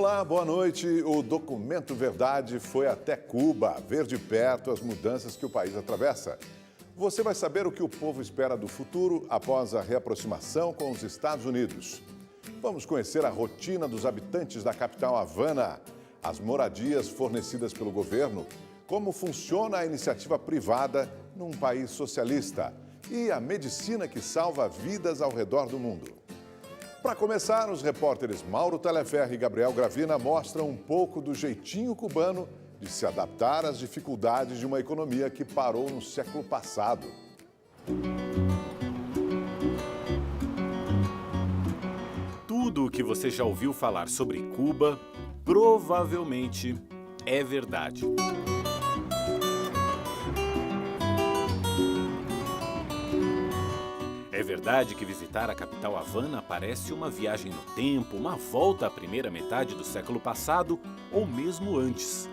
Olá, boa noite. O Documento Verdade foi até Cuba ver de perto as mudanças que o país atravessa. Você vai saber o que o povo espera do futuro após a reaproximação com os Estados Unidos. Vamos conhecer a rotina dos habitantes da capital Havana, as moradias fornecidas pelo governo, como funciona a iniciativa privada num país socialista e a medicina que salva vidas ao redor do mundo. Para começar, os repórteres Mauro Teleferri e Gabriel Gravina mostram um pouco do jeitinho cubano de se adaptar às dificuldades de uma economia que parou no século passado. Tudo o que você já ouviu falar sobre Cuba provavelmente é verdade. É verdade que visitar a capital Havana parece uma viagem no tempo, uma volta à primeira metade do século passado ou mesmo antes.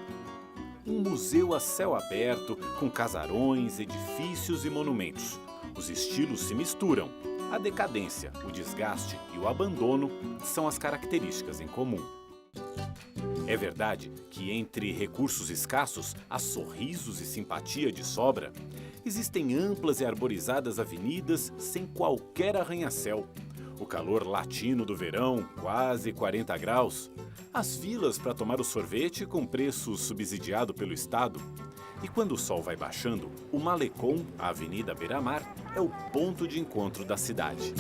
Um museu a céu aberto, com casarões, edifícios e monumentos. Os estilos se misturam. A decadência, o desgaste e o abandono são as características em comum. É verdade que entre recursos escassos há sorrisos e simpatia de sobra. Existem amplas e arborizadas avenidas sem qualquer arranha-céu. O calor latino do verão, quase 40 graus. As filas para tomar o sorvete com preço subsidiado pelo Estado. E quando o sol vai baixando, o Malecón, a Avenida Beira-Mar, é o ponto de encontro da cidade.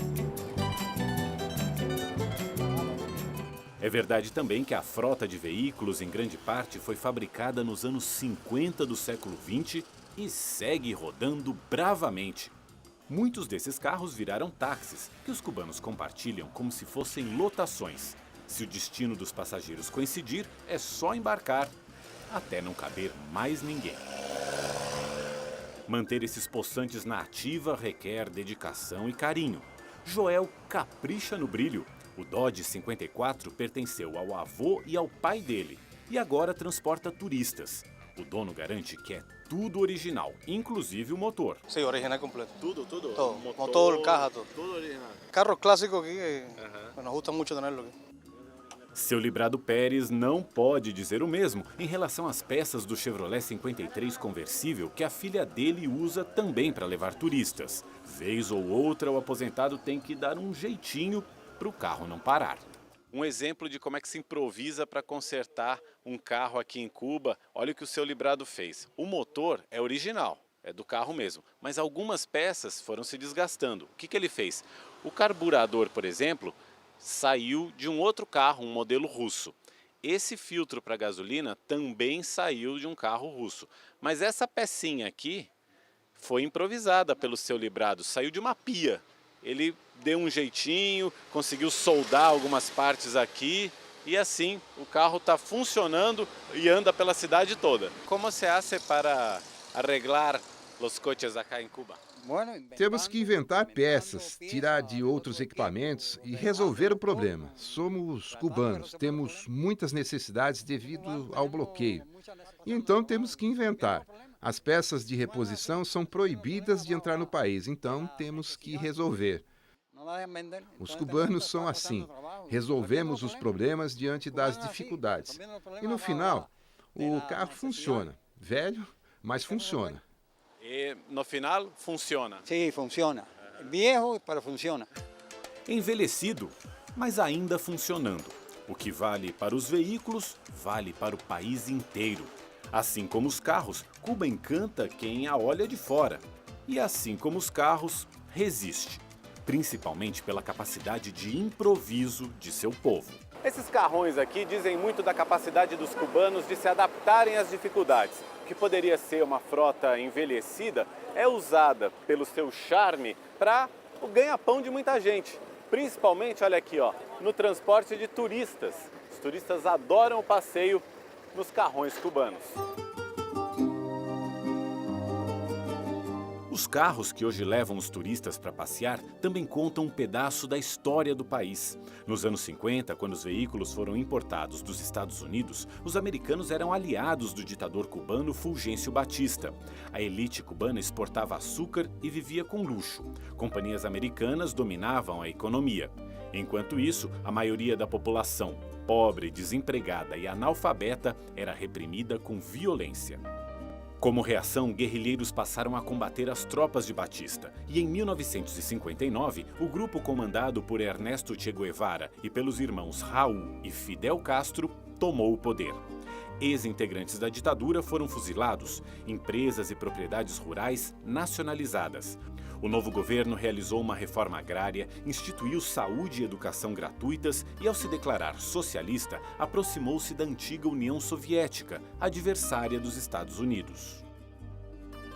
É verdade também que a frota de veículos, em grande parte, foi fabricada nos anos 50 do século XX e segue rodando bravamente. Muitos desses carros viraram táxis, que os cubanos compartilham como se fossem lotações. Se o destino dos passageiros coincidir, é só embarcar, até não caber mais ninguém. Manter esses possantes na ativa requer dedicação e carinho. Joel capricha no brilho. O Dodge 54 pertenceu ao avô e ao pai dele, e agora transporta turistas. O dono garante que é tudo original, inclusive o motor. Sim, original completo. Tudo? Todo. Motor, caja, todo. Tudo original. Carro clássico aqui, nos gusta muito tenerlo aqui. Seu Librado Pérez não pode dizer o mesmo em relação às peças do Chevrolet 53 conversível que a filha dele usa também para levar turistas. Vez ou outra, o aposentado tem que dar um jeitinho para o carro não parar. Um exemplo de como é que se improvisa para consertar um carro aqui em Cuba. Olha o que o seu Librado fez. O motor é original, é do carro mesmo, mas algumas peças foram se desgastando. O que ele fez? O carburador, por exemplo, saiu de um outro carro, um modelo russo. Esse filtro para gasolina também saiu de um carro russo. Mas essa pecinha aqui foi improvisada pelo seu Librado, saiu de uma pia. Ele deu um jeitinho, conseguiu soldar algumas partes aqui e assim o carro está funcionando e anda pela cidade toda. Como se hace para arreglar os coches acá em Cuba? Temos que inventar peças, tirar de outros equipamentos e resolver o problema. Somos cubanos, temos muitas necessidades devido ao bloqueio. E então temos que inventar. As peças de reposição são proibidas de entrar no país, então temos que resolver. Os cubanos são assim, resolvemos os problemas diante das dificuldades. E no final, o carro funciona. Velho, mas funciona. E no final, funciona. Sim, funciona. Viejo, mas funciona. Envelhecido, mas ainda funcionando. O que vale para os veículos, vale para o país inteiro. Assim como os carros, Cuba encanta quem a olha de fora. E assim como os carros, resiste. Principalmente pela capacidade de improviso de seu povo. Esses carrões aqui dizem muito da capacidade dos cubanos de se adaptarem às dificuldades. O que poderia ser uma frota envelhecida é usada pelo seu charme para o ganha-pão de muita gente. Principalmente, olha aqui, no transporte de turistas. Os turistas adoram o passeio nos carrões cubanos. Os carros que hoje levam os turistas para passear também contam um pedaço da história do país. Nos anos 50, quando os veículos foram importados dos Estados Unidos, os americanos eram aliados do ditador cubano Fulgêncio Batista. A elite cubana exportava açúcar e vivia com luxo. Companhias americanas dominavam a economia. Enquanto isso, a maioria da população pobre, desempregada e analfabeta era reprimida com violência. Como reação, guerrilheiros passaram a combater as tropas de Batista e, em 1959, o grupo comandado por Ernesto Che Guevara e pelos irmãos Raul e Fidel Castro tomou o poder. Ex-integrantes da ditadura foram fuzilados, empresas e propriedades rurais nacionalizadas. O novo governo realizou uma reforma agrária, instituiu saúde e educação gratuitas e, ao se declarar socialista, aproximou-se da antiga União Soviética, adversária dos Estados Unidos.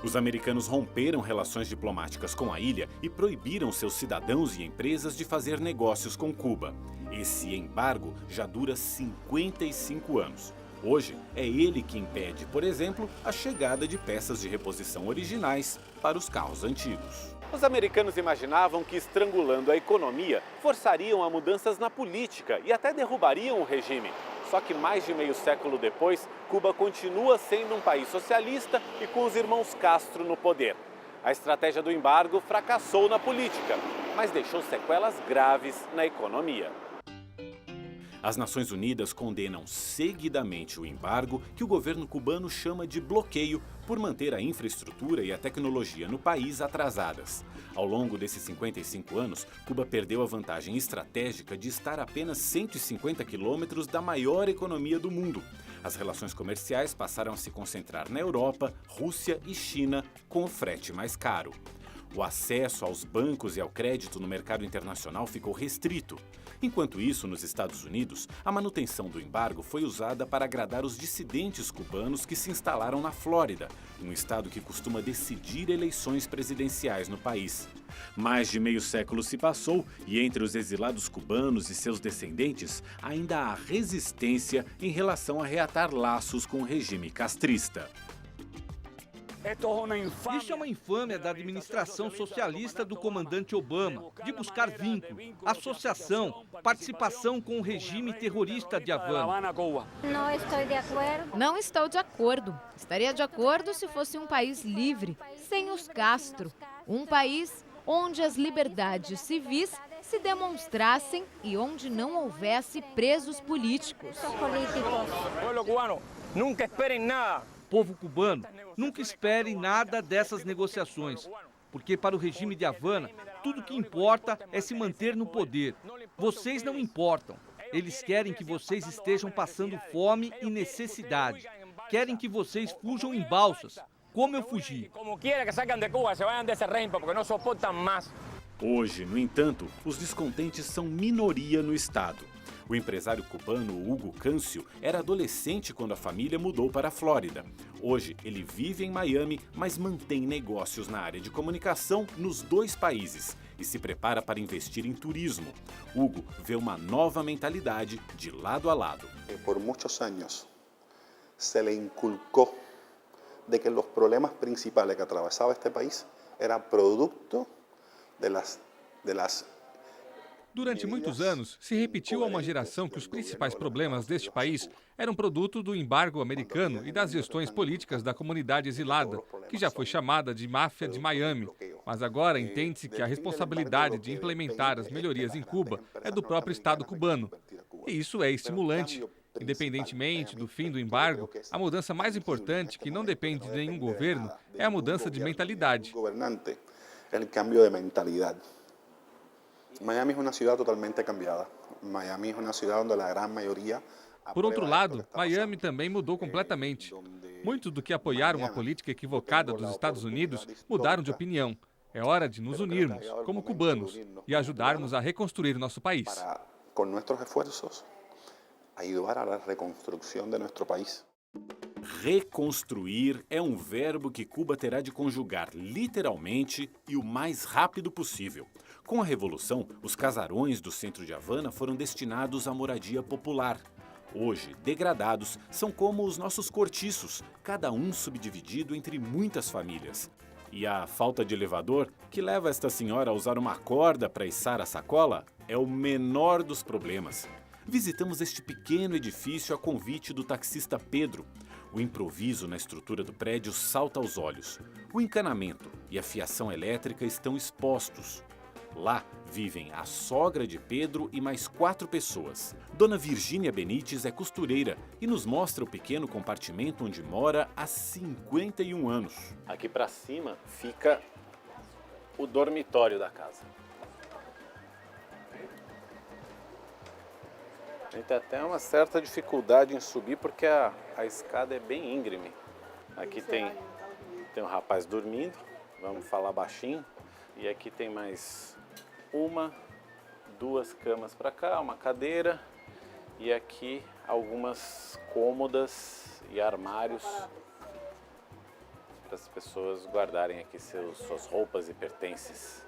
Os americanos romperam relações diplomáticas com a ilha e proibiram seus cidadãos e empresas de fazer negócios com Cuba. Esse embargo já dura 55 anos. Hoje, é ele que impede, por exemplo, a chegada de peças de reposição originais para os carros antigos. Os americanos imaginavam que, estrangulando a economia, forçariam a mudanças na política e até derrubariam o regime. Só que mais de meio século depois, Cuba continua sendo um país socialista e com os irmãos Castro no poder. A estratégia do embargo fracassou na política, mas deixou sequelas graves na economia. As Nações Unidas condenam seguidamente o embargo, que o governo cubano chama de bloqueio, por manter a infraestrutura e a tecnologia no país atrasadas. Ao longo desses 55 anos, Cuba perdeu a vantagem estratégica de estar a apenas 150 quilômetros da maior economia do mundo. As relações comerciais passaram a se concentrar na Europa, Rússia e China, com o frete mais caro. O acesso aos bancos e ao crédito no mercado internacional ficou restrito. Enquanto isso, nos Estados Unidos, a manutenção do embargo foi usada para agradar os dissidentes cubanos que se instalaram na Flórida, um estado que costuma decidir eleições presidenciais no país. Mais de meio século se passou e entre os exilados cubanos e seus descendentes ainda há resistência em relação a reatar laços com o regime castrista. Isso é uma infâmia da administração socialista do comandante Obama, de buscar vínculo, associação, participação com o regime terrorista de Havana. Não estou de acordo. Estaria de acordo se fosse um país livre, sem os Castro. Um país onde as liberdades civis se demonstrassem e onde não houvesse presos políticos. Nunca esperem nada. Povo cubano, nunca espere nada dessas negociações, porque para o regime de Havana, tudo que importa é se manter no poder. Vocês não importam. Eles querem que vocês estejam passando fome e necessidade. Querem que vocês fujam em balsas, como eu fugi. Hoje, no entanto, os descontentes são minoria no estado. O empresário cubano Hugo Câncio era adolescente quando a família mudou para a Flórida. Hoje, ele vive em Miami, mas mantém negócios na área de comunicação nos dois países e se prepara para investir em turismo. Hugo vê uma nova mentalidade de lado a lado. Por muitos anos, se le inculcou de que os problemas principais que atravessava este país eram produto de las Durante muitos anos, se repetiu a uma geração que os principais problemas deste país eram produto do embargo americano e das gestões políticas da comunidade exilada, que já foi chamada de máfia de Miami. Mas agora entende-se que a responsabilidade de implementar as melhorias em Cuba é do próprio Estado cubano. E isso é estimulante. Independentemente do fim do embargo, a mudança mais importante, que não depende de nenhum governo, é a mudança de mentalidade. Miami é uma cidade totalmente cambiada. Miami é uma cidade onde a grande maioria... Por outro lado, Miami também mudou completamente. Muitos do que apoiaram a política equivocada dos Estados Unidos mudaram de opinião. É hora de nos unirmos, como cubanos, e ajudarmos a reconstruir nosso país. Com nossos esforços, ajudar à reconstrução de nosso país. Reconstruir é um verbo que Cuba terá de conjugar literalmente e o mais rápido possível. Com a Revolução, os casarões do centro de Havana foram destinados à moradia popular. Hoje, degradados, são como os nossos cortiços, cada um subdividido entre muitas famílias. E a falta de elevador, que leva esta senhora a usar uma corda para içar a sacola, é o menor dos problemas. Visitamos este pequeno edifício a convite do taxista Pedro. O improviso na estrutura do prédio salta aos olhos. O encanamento e a fiação elétrica estão expostos. Lá vivem a sogra de Pedro e mais 4 pessoas. Dona Virgínia Benites é costureira e nos mostra o pequeno compartimento onde mora há 51 anos. Aqui para cima fica o dormitório da casa. A gente tem até uma certa dificuldade em subir porque a escada é bem íngreme. Aqui tem um rapaz dormindo, vamos falar baixinho. E aqui tem mais 1, 2 camas para cá, uma cadeira. E aqui algumas cômodas e armários para as pessoas guardarem aqui suas roupas e pertences.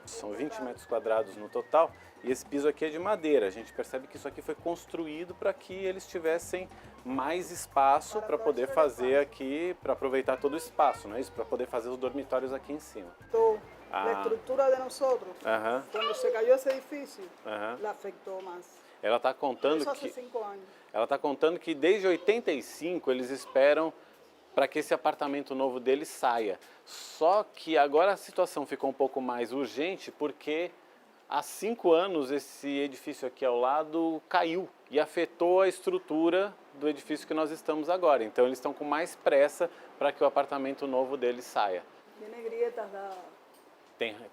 São 20 metros quadrados no total e esse piso aqui é de madeira. A gente percebe que isso aqui foi construído para que eles tivessem mais espaço para poder fazer aqui, para aproveitar todo o espaço, não é isso? Para poder fazer os dormitórios aqui em cima. A estrutura de nós, quando se caiu esse edifício, la afetou mais. Ela está contando Isso há 5 anos. Ela está contando que desde 85 eles esperam para que esse apartamento novo deles saia. Só que agora a situação ficou um pouco mais urgente porque há 5 anos esse edifício aqui ao lado caiu e afetou a estrutura do edifício que nós estamos agora. Então eles estão com mais pressa para que o apartamento novo deles saia.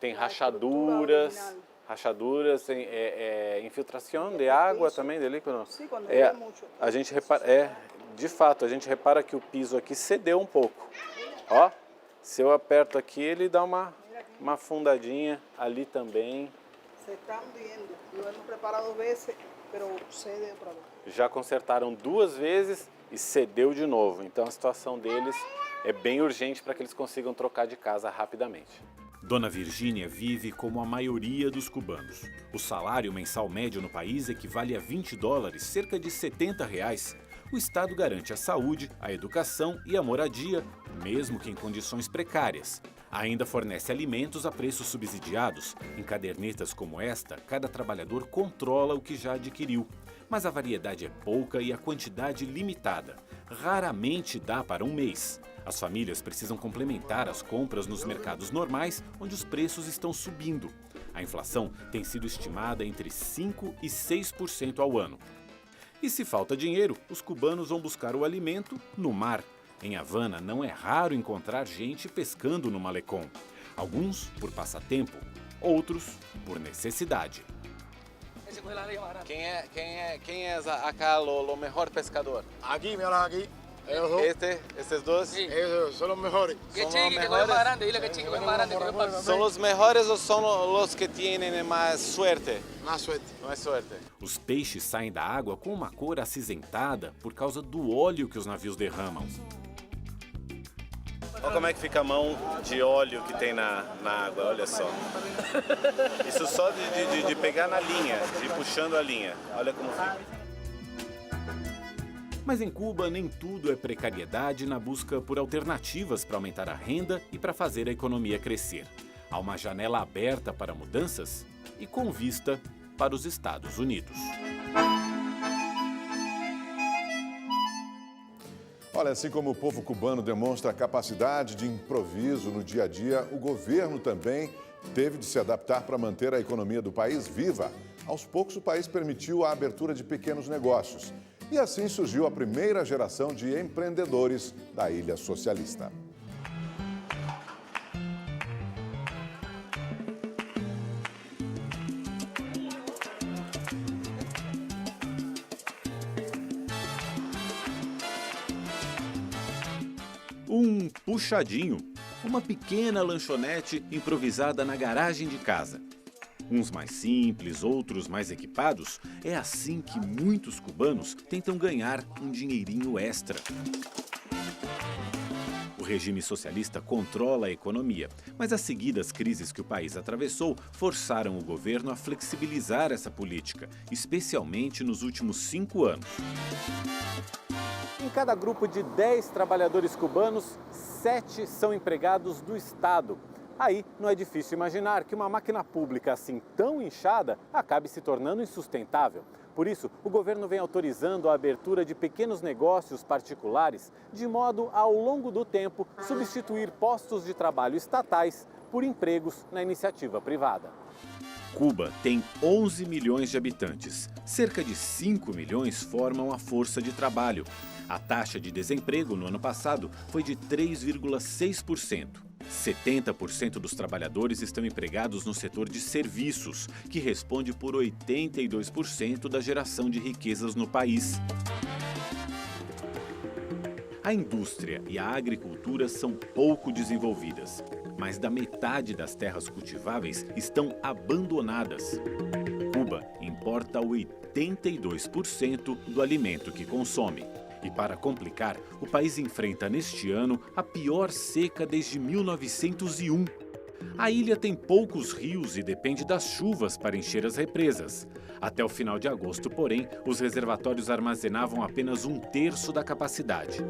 Tem rachaduras, tem infiltração de água também de líquido. Sim, quando é muito. A gente repara, de fato, a gente repara que o piso aqui cedeu um pouco. Ó, se eu aperto aqui, ele dá uma afundadinha ali também. Se está hundindo. Lo hemos preparado vezes, pero cede outra vez. Já consertaram 2 vezes e cedeu de novo. Então a situação deles é bem urgente para que eles consigam trocar de casa rapidamente. Dona Virgínia vive como a maioria dos cubanos. O salário mensal médio no país equivale a $20, cerca de R$70. O Estado garante a saúde, a educação e a moradia, mesmo que em condições precárias. Ainda fornece alimentos a preços subsidiados. Em cadernetas como esta, cada trabalhador controla o que já adquiriu. Mas a variedade é pouca e a quantidade limitada. Raramente dá para um mês. As famílias precisam complementar as compras nos mercados normais, onde os preços estão subindo. A inflação tem sido estimada entre 5% e 6% ao ano. E se falta dinheiro, os cubanos vão buscar o alimento no mar. Em Havana, não é raro encontrar gente pescando no malecón. Alguns por passatempo, outros por necessidade. Quem é acá o melhor pescador? Aqui, mira aqui. Esses dois? Sí, esos son los mejores. ¿Son los mejores o son los que tienen más suerte? Más suerte. Mais suerte. Os peixes saem da água com uma cor acinzentada por causa do óleo que os navios derramam. Olha como é que fica a mão de óleo que tem na água, olha só. Isso só de pegar na linha, de ir puxando a linha. Olha como fica. Mas em Cuba nem tudo é precariedade na busca por alternativas para aumentar a renda e para fazer a economia crescer. Há uma janela aberta para mudanças e com vista para os Estados Unidos. Olha, assim como o povo cubano demonstra capacidade de improviso no dia a dia, o governo também teve de se adaptar para manter a economia do país viva. Aos poucos, o país permitiu a abertura de pequenos negócios. E assim surgiu a primeira geração de empreendedores da Ilha Socialista. Um puxadinho, uma pequena lanchonete improvisada na garagem de casa. Uns mais simples, outros mais equipados, é assim que muitos cubanos tentam ganhar um dinheirinho extra. O regime socialista controla a economia, mas as seguidas crises que o país atravessou forçaram o governo a flexibilizar essa política, especialmente nos últimos 5 anos. Em cada grupo de 10 trabalhadores cubanos, 7 são empregados do Estado. Aí não é difícil imaginar que uma máquina pública assim tão inchada acabe se tornando insustentável. Por isso, o governo vem autorizando a abertura de pequenos negócios particulares, de modo a, ao longo do tempo, substituir postos de trabalho estatais por empregos na iniciativa privada. Cuba tem 11 milhões de habitantes. Cerca de 5 milhões formam a força de trabalho. A taxa de desemprego no ano passado foi de 3,6%. 70% dos trabalhadores estão empregados no setor de serviços, que responde por 82% da geração de riquezas no país. A indústria e a agricultura são pouco desenvolvidas. Mais da metade das terras cultiváveis estão abandonadas. Cuba importa 82% do alimento que consome. E para complicar, o país enfrenta neste ano a pior seca desde 1901. A ilha tem poucos rios e depende das chuvas para encher as represas. Até o final de agosto, porém, os reservatórios armazenavam apenas 1/3 da capacidade.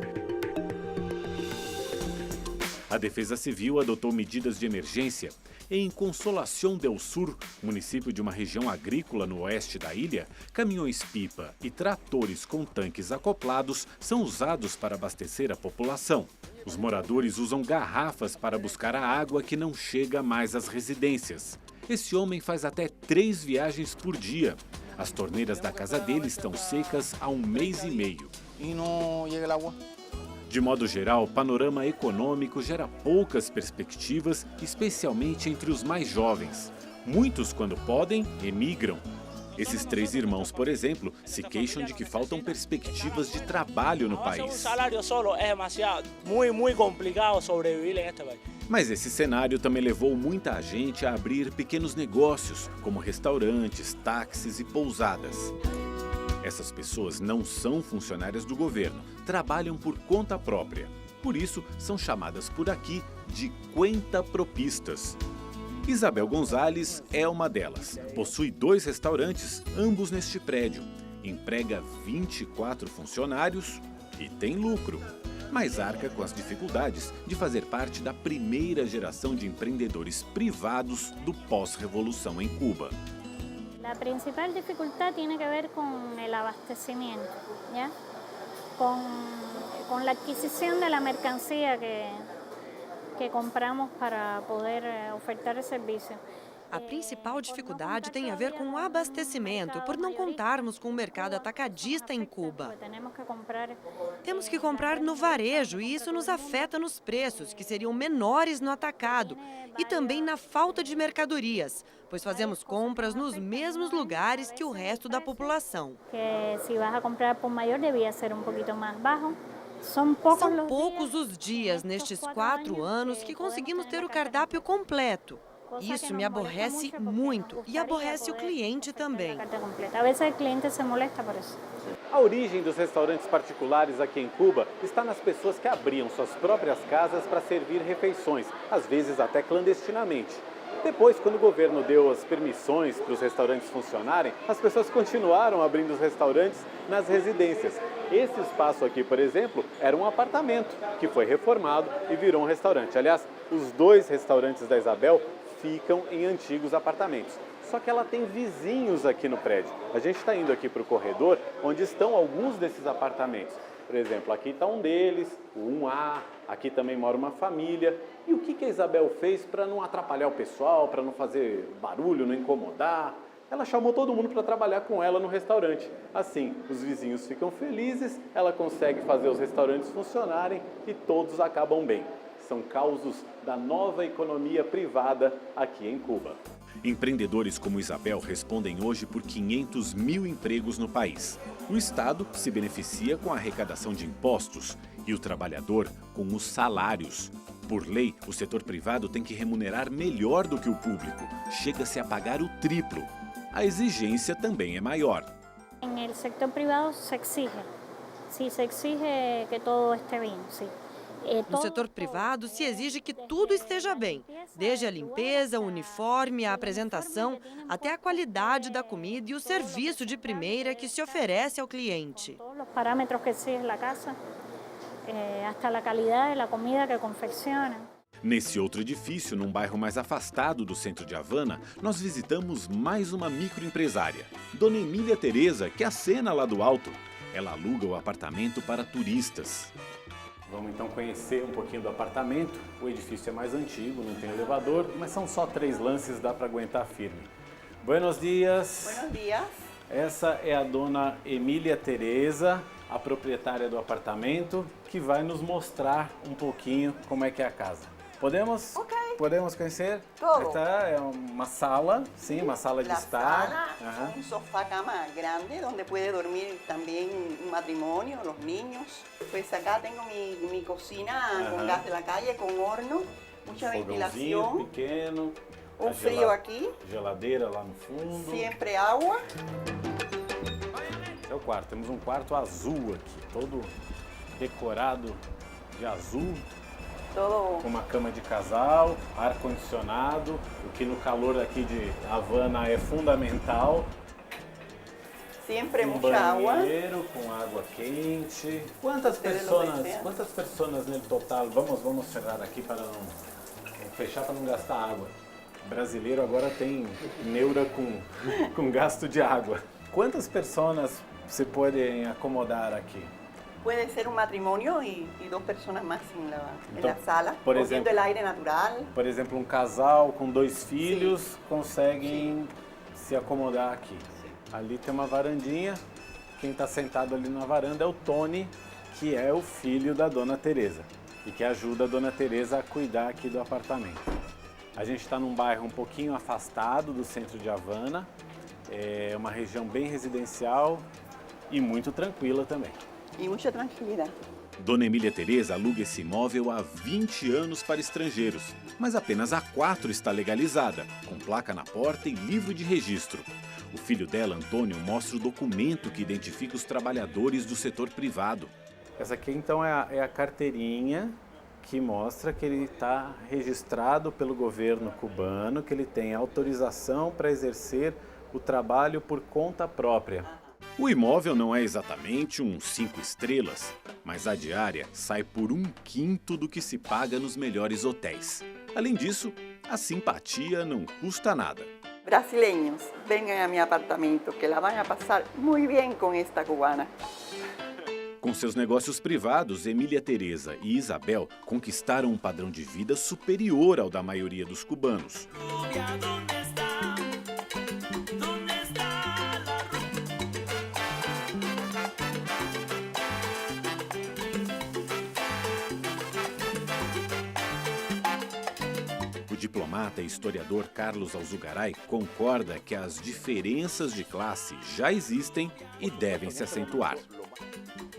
A Defesa Civil adotou medidas de emergência. Em Consolación del Sur, município de uma região agrícola no oeste da ilha, caminhões-pipa e tratores com tanques acoplados são usados para abastecer a população. Os moradores usam garrafas para buscar a água que não chega mais às residências. Esse homem faz até 3 viagens por dia. As torneiras da casa dele estão secas há 1 mês e meio. E não chega água. De modo geral, o panorama econômico gera poucas perspectivas, especialmente entre os mais jovens. Muitos, quando podem, emigram. Esses 3 irmãos, por exemplo, se queixam de que faltam perspectivas de trabalho no país. O salário solo é demasiado, muito complicado sobreviver neste país. Mas esse cenário também levou muita gente a abrir pequenos negócios, como restaurantes, táxis e pousadas. Essas pessoas não são funcionárias do governo, trabalham por conta própria. Por isso, são chamadas por aqui de cuentapropistas. Isabel Gonzalez é uma delas. Possui 2 restaurantes, ambos neste prédio. Emprega 24 funcionários e tem lucro. Mas arca com as dificuldades de fazer parte da primeira geração de empreendedores privados do pós-revolução em Cuba. La principal dificultad tiene que ver con el abastecimiento, ¿ya? Con la adquisición de la mercancía que compramos para poder ofertar el servicio. A principal dificuldade tem a ver com o abastecimento, por não contarmos com o mercado atacadista em Cuba. Temos que comprar no varejo e isso nos afeta nos preços, que seriam menores no atacado, e também na falta de mercadorias, pois fazemos compras nos mesmos lugares que o resto da população. Se vas a comprar por maior, devia ser um pouquinho mais baixo. São poucos os dias nestes 4 anos que conseguimos ter o cardápio completo. Isso me aborrece muito e aborrece o cliente também. A vezes o cliente se molesta por isso. A origem dos restaurantes particulares aqui em Cuba está nas pessoas que abriam suas próprias casas para servir refeições, às vezes até clandestinamente. Depois, quando o governo deu as permissões para os restaurantes funcionarem, as pessoas continuaram abrindo os restaurantes nas residências. Esse espaço aqui, por exemplo, era um apartamento que foi reformado e virou um restaurante. Aliás, os 2 restaurantes da Isabel ficam em antigos apartamentos. Só que ela tem vizinhos aqui no prédio. A gente está indo aqui para o corredor, onde estão alguns desses apartamentos. Por exemplo, aqui está um deles, o 1A, aqui também mora uma família. E o que a Isabel fez para não atrapalhar o pessoal, para não fazer barulho, não incomodar? Ela chamou todo mundo para trabalhar com ela no restaurante. Assim, os vizinhos ficam felizes, ela consegue fazer os restaurantes funcionarem e todos acabam bem. São causos da nova economia privada aqui em Cuba. Empreendedores como Isabel respondem hoje por 500 mil empregos no país. O Estado se beneficia com a arrecadação de impostos e o trabalhador com os salários. Por lei, o setor privado tem que remunerar melhor do que o público. Chega-se a pagar o triplo. A exigência também é maior. No setor privado se exige. Sí, se exige que todo esté bem, sim. No setor privado, se exige que tudo esteja bem, desde a limpeza, o uniforme, a apresentação, até a qualidade da comida e o serviço de primeira que se oferece ao cliente. Todos os parâmetros que exige a casa, até a qualidade da comida que confecciona. Nesse outro edifício, num bairro mais afastado do centro de Havana, nós visitamos mais uma microempresária, Dona Emília Tereza, que acena lá do alto. Ela aluga o apartamento para turistas. Vamos então conhecer um pouquinho do apartamento. O edifício é mais antigo, não tem elevador, mas são só 3 lances, dá para aguentar firme. Buenos dias. Buenos dias. Essa é a dona Emília Tereza, a proprietária do apartamento, que vai nos mostrar um pouquinho como é que é a casa. Podemos? Ok. Podemos conhecer? Todo. Esta é uma sala, sim, uma sala de estar. Sala, un sofá-cama grande donde puede dormir también un matrimonio, los niños. Pues acá tengo mi cocina con gas de la calle, con horno, mucha ventilación. Pequeno. Un frío aqui. Geladeira lá no fundo. Sempre água. Esse é o quarto. Temos um quarto azul aqui, todo decorado de azul. Todo. Com uma cama de casal, ar-condicionado, o que no calor aqui de Havana é fundamental. Sempre muita água. Banheiro com água quente. Quantas pessoas no total? Vamos cerrar aqui para não fechar, para não gastar água. O brasileiro agora tem neura com gasto de água. Quantas pessoas se podem acomodar aqui? Puede ser un matrimonio y 2 personas más en la sala, por exemplo, el aire natural. Por exemplo, um casal com 2 filhos conseguem se acomodar aqui. Ali tem uma varandinha. Quem está sentado ali na varanda é o Tony, que é o filho da Dona Tereza e que ajuda a Dona Tereza a cuidar aqui do apartamento. A gente está num bairro um pouquinho afastado do centro de Havana, é uma região bem residencial e muito tranquila também. E muita tranquilidade. Dona Emília Tereza aluga esse imóvel há 20 anos para estrangeiros, mas apenas há 4 está legalizada, com placa na porta e livro de registro. O filho dela, Antônio, mostra o documento que identifica os trabalhadores do setor privado. Essa aqui então é a carteirinha que mostra que ele está registrado pelo governo cubano, que ele tem autorização para exercer o trabalho por conta própria. O imóvel não é exatamente um 5 estrelas, mas a diária sai por 1/5 do que se paga nos melhores hotéis. Além disso, a simpatia não custa nada. Brasileños, vengan a mi apartamento, que la van a pasar muy bien con esta cubana. Com seus negócios privados, Emília Tereza e Isabel conquistaram um padrão de vida superior ao da maioria dos cubanos. O diplomata e historiador Carlos Alzugaray concorda que as diferenças de classe já existem e devem se acentuar.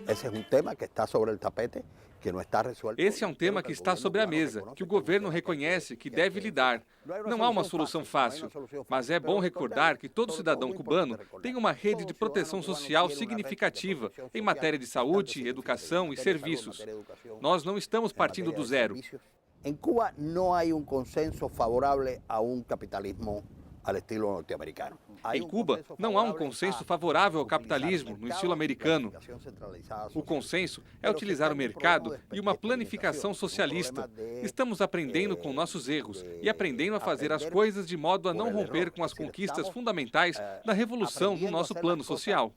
Esse é um tema que está sobre o tapete, que não está resuelto. Esse é um tema que está sobre a mesa, que o governo reconhece que deve lidar. Não há uma solução fácil, mas é bom recordar que todo cidadão cubano tem uma rede de proteção social significativa em matéria de saúde, educação e serviços. Nós não estamos partindo do zero. Em Cuba não há um consenso favorável a um capitalismo ao estilo norte-americano. Em Cuba, não há um consenso favorável ao capitalismo no estilo americano. O consenso é utilizar o mercado e uma planificação socialista. Estamos aprendendo com nossos erros e aprendendo a fazer as coisas de modo a não romper com as conquistas fundamentais da revolução no nosso plano social.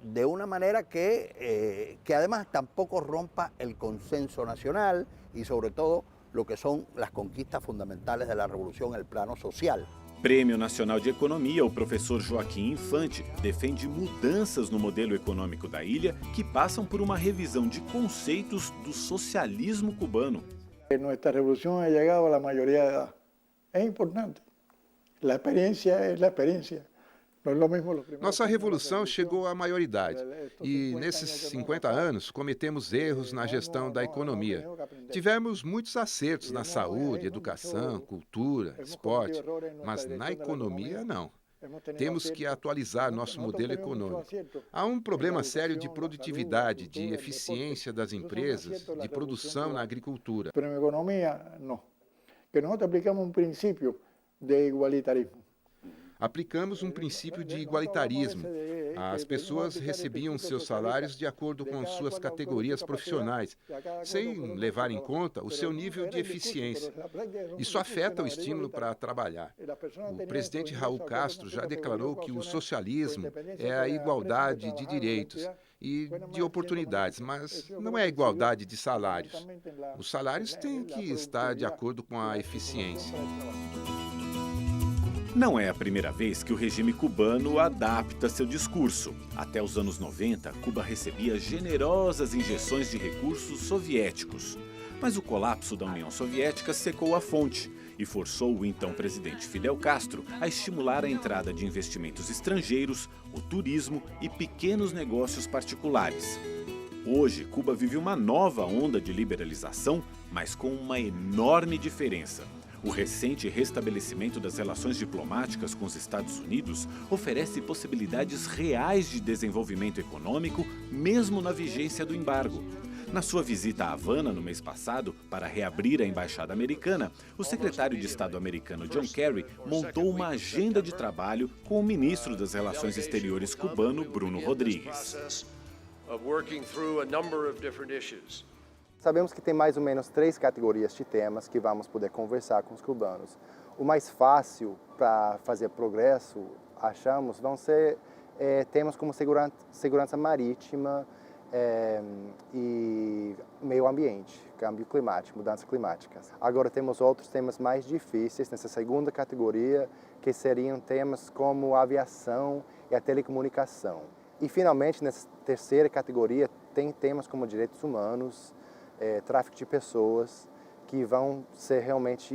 De uma maneira que además tampouco rompa o consenso nacional e, sobretudo, lo que são as conquistas fundamentais da revolução no plano social. Prêmio Nacional de Economia, o professor Joaquim Infante defende mudanças no modelo econômico da ilha que passam por uma revisão de conceitos do socialismo cubano. Nossa revolução ha chegado à maioria de idade. É importante. A experiência é a experiência. Nossa revolução chegou à maioridade e, nesses 50 anos, cometemos erros na gestão da economia. Tivemos muitos acertos na saúde, educação, cultura, esporte, mas na economia, não. Temos que atualizar nosso modelo econômico. Há um problema sério de produtividade, de eficiência das empresas, de produção na agricultura. Mas na economia, não. Que nós aplicamos um princípio de igualitarismo. Aplicamos um princípio de igualitarismo. As pessoas recebiam seus salários de acordo com suas categorias profissionais, sem levar em conta o seu nível de eficiência. Isso afeta o estímulo para trabalhar. O presidente Raul Castro já declarou que o socialismo é a igualdade de direitos e de oportunidades, mas não é igualdade de salários. Os salários têm que estar de acordo com a eficiência. Não é a primeira vez que o regime cubano adapta seu discurso. Até os anos 90, Cuba recebia generosas injeções de recursos soviéticos. Mas o colapso da União Soviética secou a fonte e forçou o então presidente Fidel Castro a estimular a entrada de investimentos estrangeiros, o turismo e pequenos negócios particulares. Hoje, Cuba vive uma nova onda de liberalização, mas com uma enorme diferença. O recente restabelecimento das relações diplomáticas com os Estados Unidos oferece possibilidades reais de desenvolvimento econômico, mesmo na vigência do embargo. Na sua visita a Havana no mês passado, para reabrir a embaixada americana, o secretário de Estado americano John Kerry montou uma agenda de trabalho com o ministro das Relações Exteriores cubano, Bruno Rodrigues. Sabemos que tem mais ou menos 3 categorias de temas que vamos poder conversar com os cubanos. O mais fácil para fazer progresso, achamos, vão ser temas como segurança marítima e meio ambiente, câmbio climático, mudanças climáticas. Agora temos outros temas mais difíceis nessa segunda categoria, que seriam temas como a aviação e a telecomunicação. E finalmente, nessa terceira categoria, tem temas como direitos humanos, tráfico de pessoas, que vão ser realmente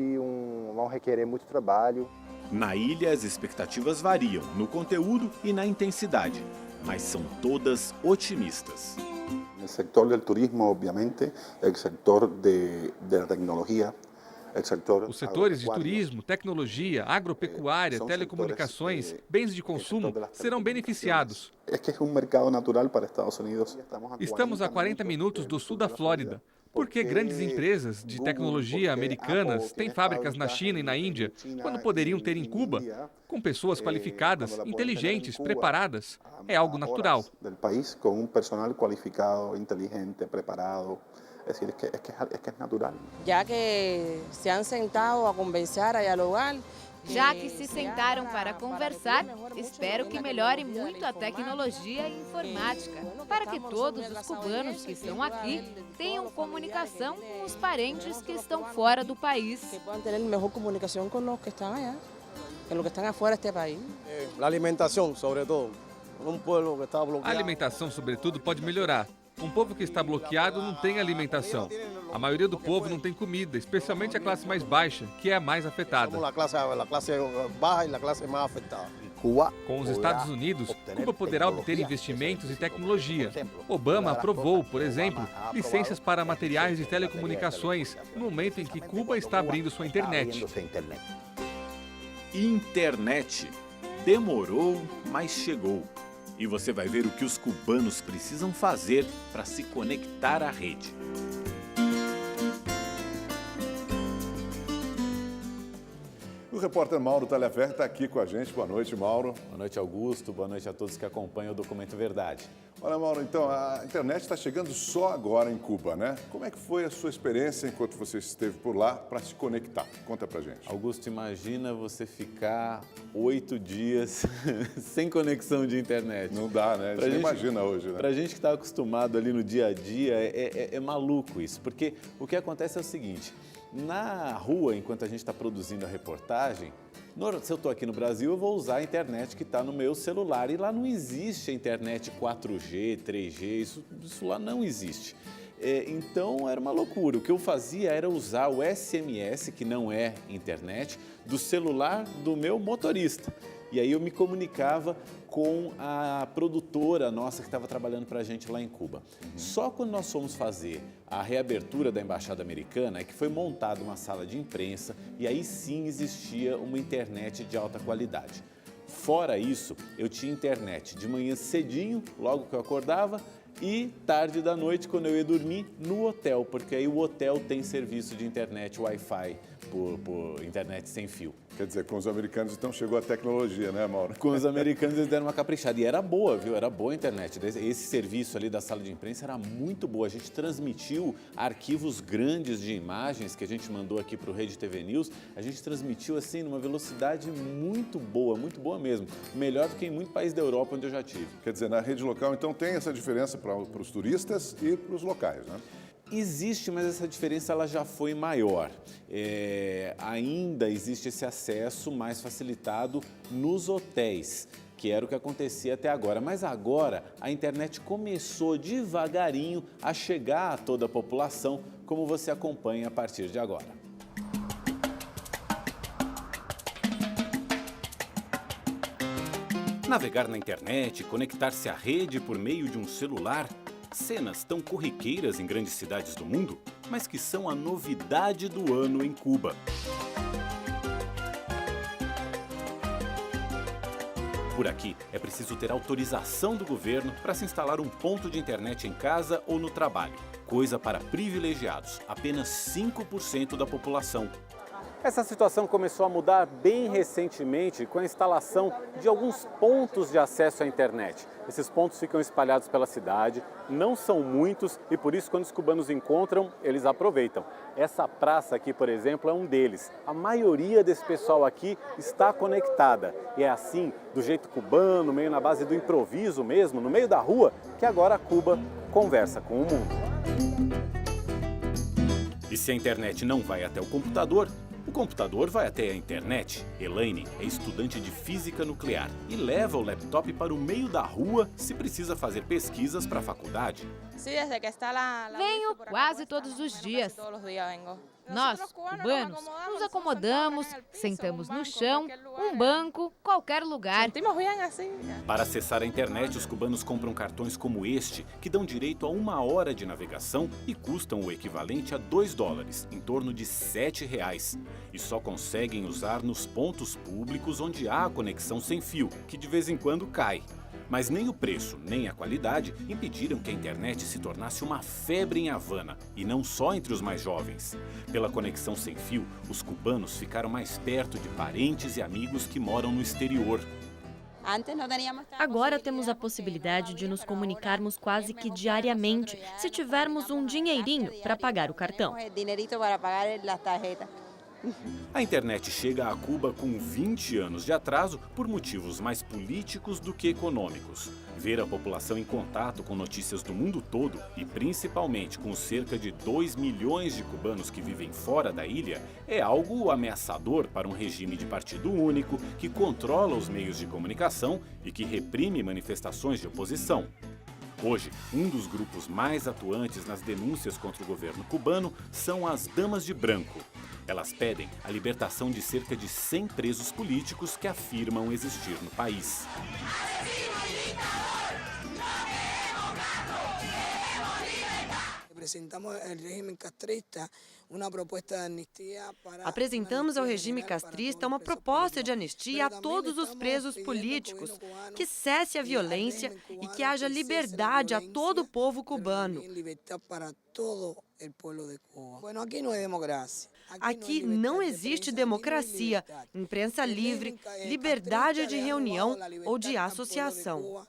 vão requerer muito trabalho. Na ilha, as expectativas variam no conteúdo e na intensidade, mas são todas otimistas. No setor do turismo, obviamente, o setor da tecnologia. Os setores de turismo, tecnologia, agropecuária, telecomunicações, bens de consumo serão beneficiados. É que é um mercado natural para Estados Unidos. Estamos a 40 minutos do sul da Flórida. Porque grandes empresas de tecnologia americanas têm fábricas na China e na Índia, quando poderiam ter em Cuba, com pessoas qualificadas, inteligentes, preparadas. É algo natural. Do país com um personal qualificado, inteligente, preparado. É decir, é que é natural. Já que se han sentado a conversar, a dialogar. Já que se sentaram para conversar, espero que melhore muito a tecnologia e informática, para que todos os cubanos que estão aqui tenham comunicação com os parentes que estão fora do país. Que possam ter melhor comunicação com os que estão allá, com os que estão fora deste país. A alimentação, sobretudo. Povo que está bloqueado. A alimentação, sobretudo, pode melhorar. Um povo que está bloqueado não tem alimentação. A maioria do povo não tem comida, especialmente a classe mais baixa, que é a mais afetada. A classe baixa e a classe mais afetada. Com os Estados Unidos, Cuba poderá obter investimentos e tecnologia. Obama aprovou, por exemplo, licenças para materiais de telecomunicações, no momento em que Cuba está abrindo sua internet. Internet. Demorou, mas chegou. E você vai ver o que os cubanos precisam fazer para se conectar à rede. O repórter Mauro Taliaferro está aqui com a gente. Boa noite, Mauro. Boa noite, Augusto. Boa noite a todos que acompanham o Documento Verdade. Olha, Mauro, então, a internet está chegando só agora em Cuba, né? Como é que foi a sua experiência enquanto você esteve por lá para se conectar? Conta pra gente. Augusto, imagina você ficar 8 dias sem conexão de internet. Não dá, né? A gente imagina hoje, né? Pra gente que está acostumado ali no dia a dia, é maluco isso. Porque o que acontece é o seguinte, na rua, enquanto a gente está produzindo a reportagem, se eu estou aqui no Brasil, eu vou usar a internet que está no meu celular. E lá não existe a internet 4G, 3G, isso lá não existe. Então era uma loucura. O que eu fazia era usar o SMS, que não é internet, do celular do meu motorista. E aí eu me comunicava com a produtora nossa que estava trabalhando para a gente lá em Cuba. Só quando nós fomos fazer a reabertura da Embaixada Americana é que foi montada uma sala de imprensa e aí sim existia uma internet de alta qualidade. Fora isso, eu tinha internet de manhã cedinho, logo que eu acordava, E tarde da noite, quando eu ia dormir, no hotel, porque aí o hotel tem serviço de internet, Wi-Fi, por internet sem fio. Quer dizer, com os americanos então chegou a tecnologia, né, Mauro? Com os americanos eles deram uma caprichada. E era boa, viu? Era boa a internet. Esse serviço ali da sala de imprensa era muito boa. A gente transmitiu arquivos grandes de imagens que a gente mandou aqui para o Rede TV News. A gente transmitiu assim numa velocidade muito boa mesmo. Melhor do que em muito país da Europa onde eu já tive. Quer dizer, na rede local então tem essa diferença para os turistas e para os locais, né? Existe, mas essa diferença ela já foi maior. Ainda existe esse acesso mais facilitado nos hotéis, que era o que acontecia até agora. Mas agora a internet começou devagarinho a chegar a toda a população, como você acompanha a partir de agora. Navegar na internet, conectar-se à rede por meio de um celular, cenas tão corriqueiras em grandes cidades do mundo, mas que são a novidade do ano em Cuba. Por aqui, é preciso ter autorização do governo para se instalar um ponto de internet em casa ou no trabalho. Coisa para privilegiados, apenas 5% da população. Essa situação começou a mudar bem recentemente com a instalação de alguns pontos de acesso à internet. Esses pontos ficam espalhados pela cidade, não são muitos e por isso quando os cubanos encontram, eles aproveitam. Essa praça aqui, por exemplo, é um deles. A maioria desse pessoal aqui está conectada e é assim, do jeito cubano, meio na base do improviso mesmo, no meio da rua, que agora Cuba conversa com o mundo. E se a internet não vai até o computador vai até a internet. Elaine é estudante de física nuclear e leva o laptop para o meio da rua se precisa fazer pesquisas para a faculdade. Venho quase todos os dias. Nós, cubanos, nos acomodamos, sentamos no chão, um banco, qualquer lugar. Para acessar a internet, os cubanos compram cartões como este, que dão direito a 1 hora de navegação e custam o equivalente a $2, em torno de R$7. E só conseguem usar nos pontos públicos onde há a conexão sem fio, que de vez em quando cai. Mas nem o preço, nem a qualidade impediram que a internet se tornasse uma febre em Havana, e não só entre os mais jovens. Pela conexão sem fio, os cubanos ficaram mais perto de parentes e amigos que moram no exterior. Agora temos a possibilidade de nos comunicarmos quase que diariamente, se tivermos um dinheirinho para pagar o cartão. A internet chega a Cuba com 20 anos de atraso por motivos mais políticos do que econômicos. Ver a população em contato com notícias do mundo todo e principalmente com os cerca de 2 milhões de cubanos que vivem fora da ilha é algo ameaçador para um regime de partido único que controla os meios de comunicação e que reprime manifestações de oposição. Hoje, um dos grupos mais atuantes nas denúncias contra o governo cubano são as Damas de Branco. Elas pedem a libertação de cerca de 100 presos políticos que afirmam existir no país. Apresentamos ao regime castrista uma proposta de anistia a todos os presos políticos, que cesse a violência e que haja liberdade a todo o povo cubano. Aqui não existe democracia, imprensa livre, liberdade de reunião ou de associação.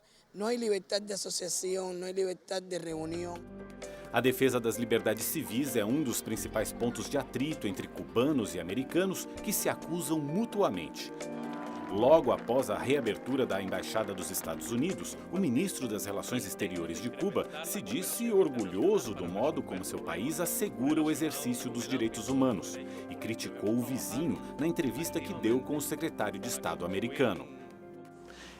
A defesa das liberdades civis é um dos principais pontos de atrito entre cubanos e americanos que se acusam mutuamente. Logo após a reabertura da Embaixada dos Estados Unidos, o ministro das Relações Exteriores de Cuba se disse orgulhoso do modo como seu país assegura o exercício dos direitos humanos e criticou o vizinho na entrevista que deu com o secretário de Estado americano.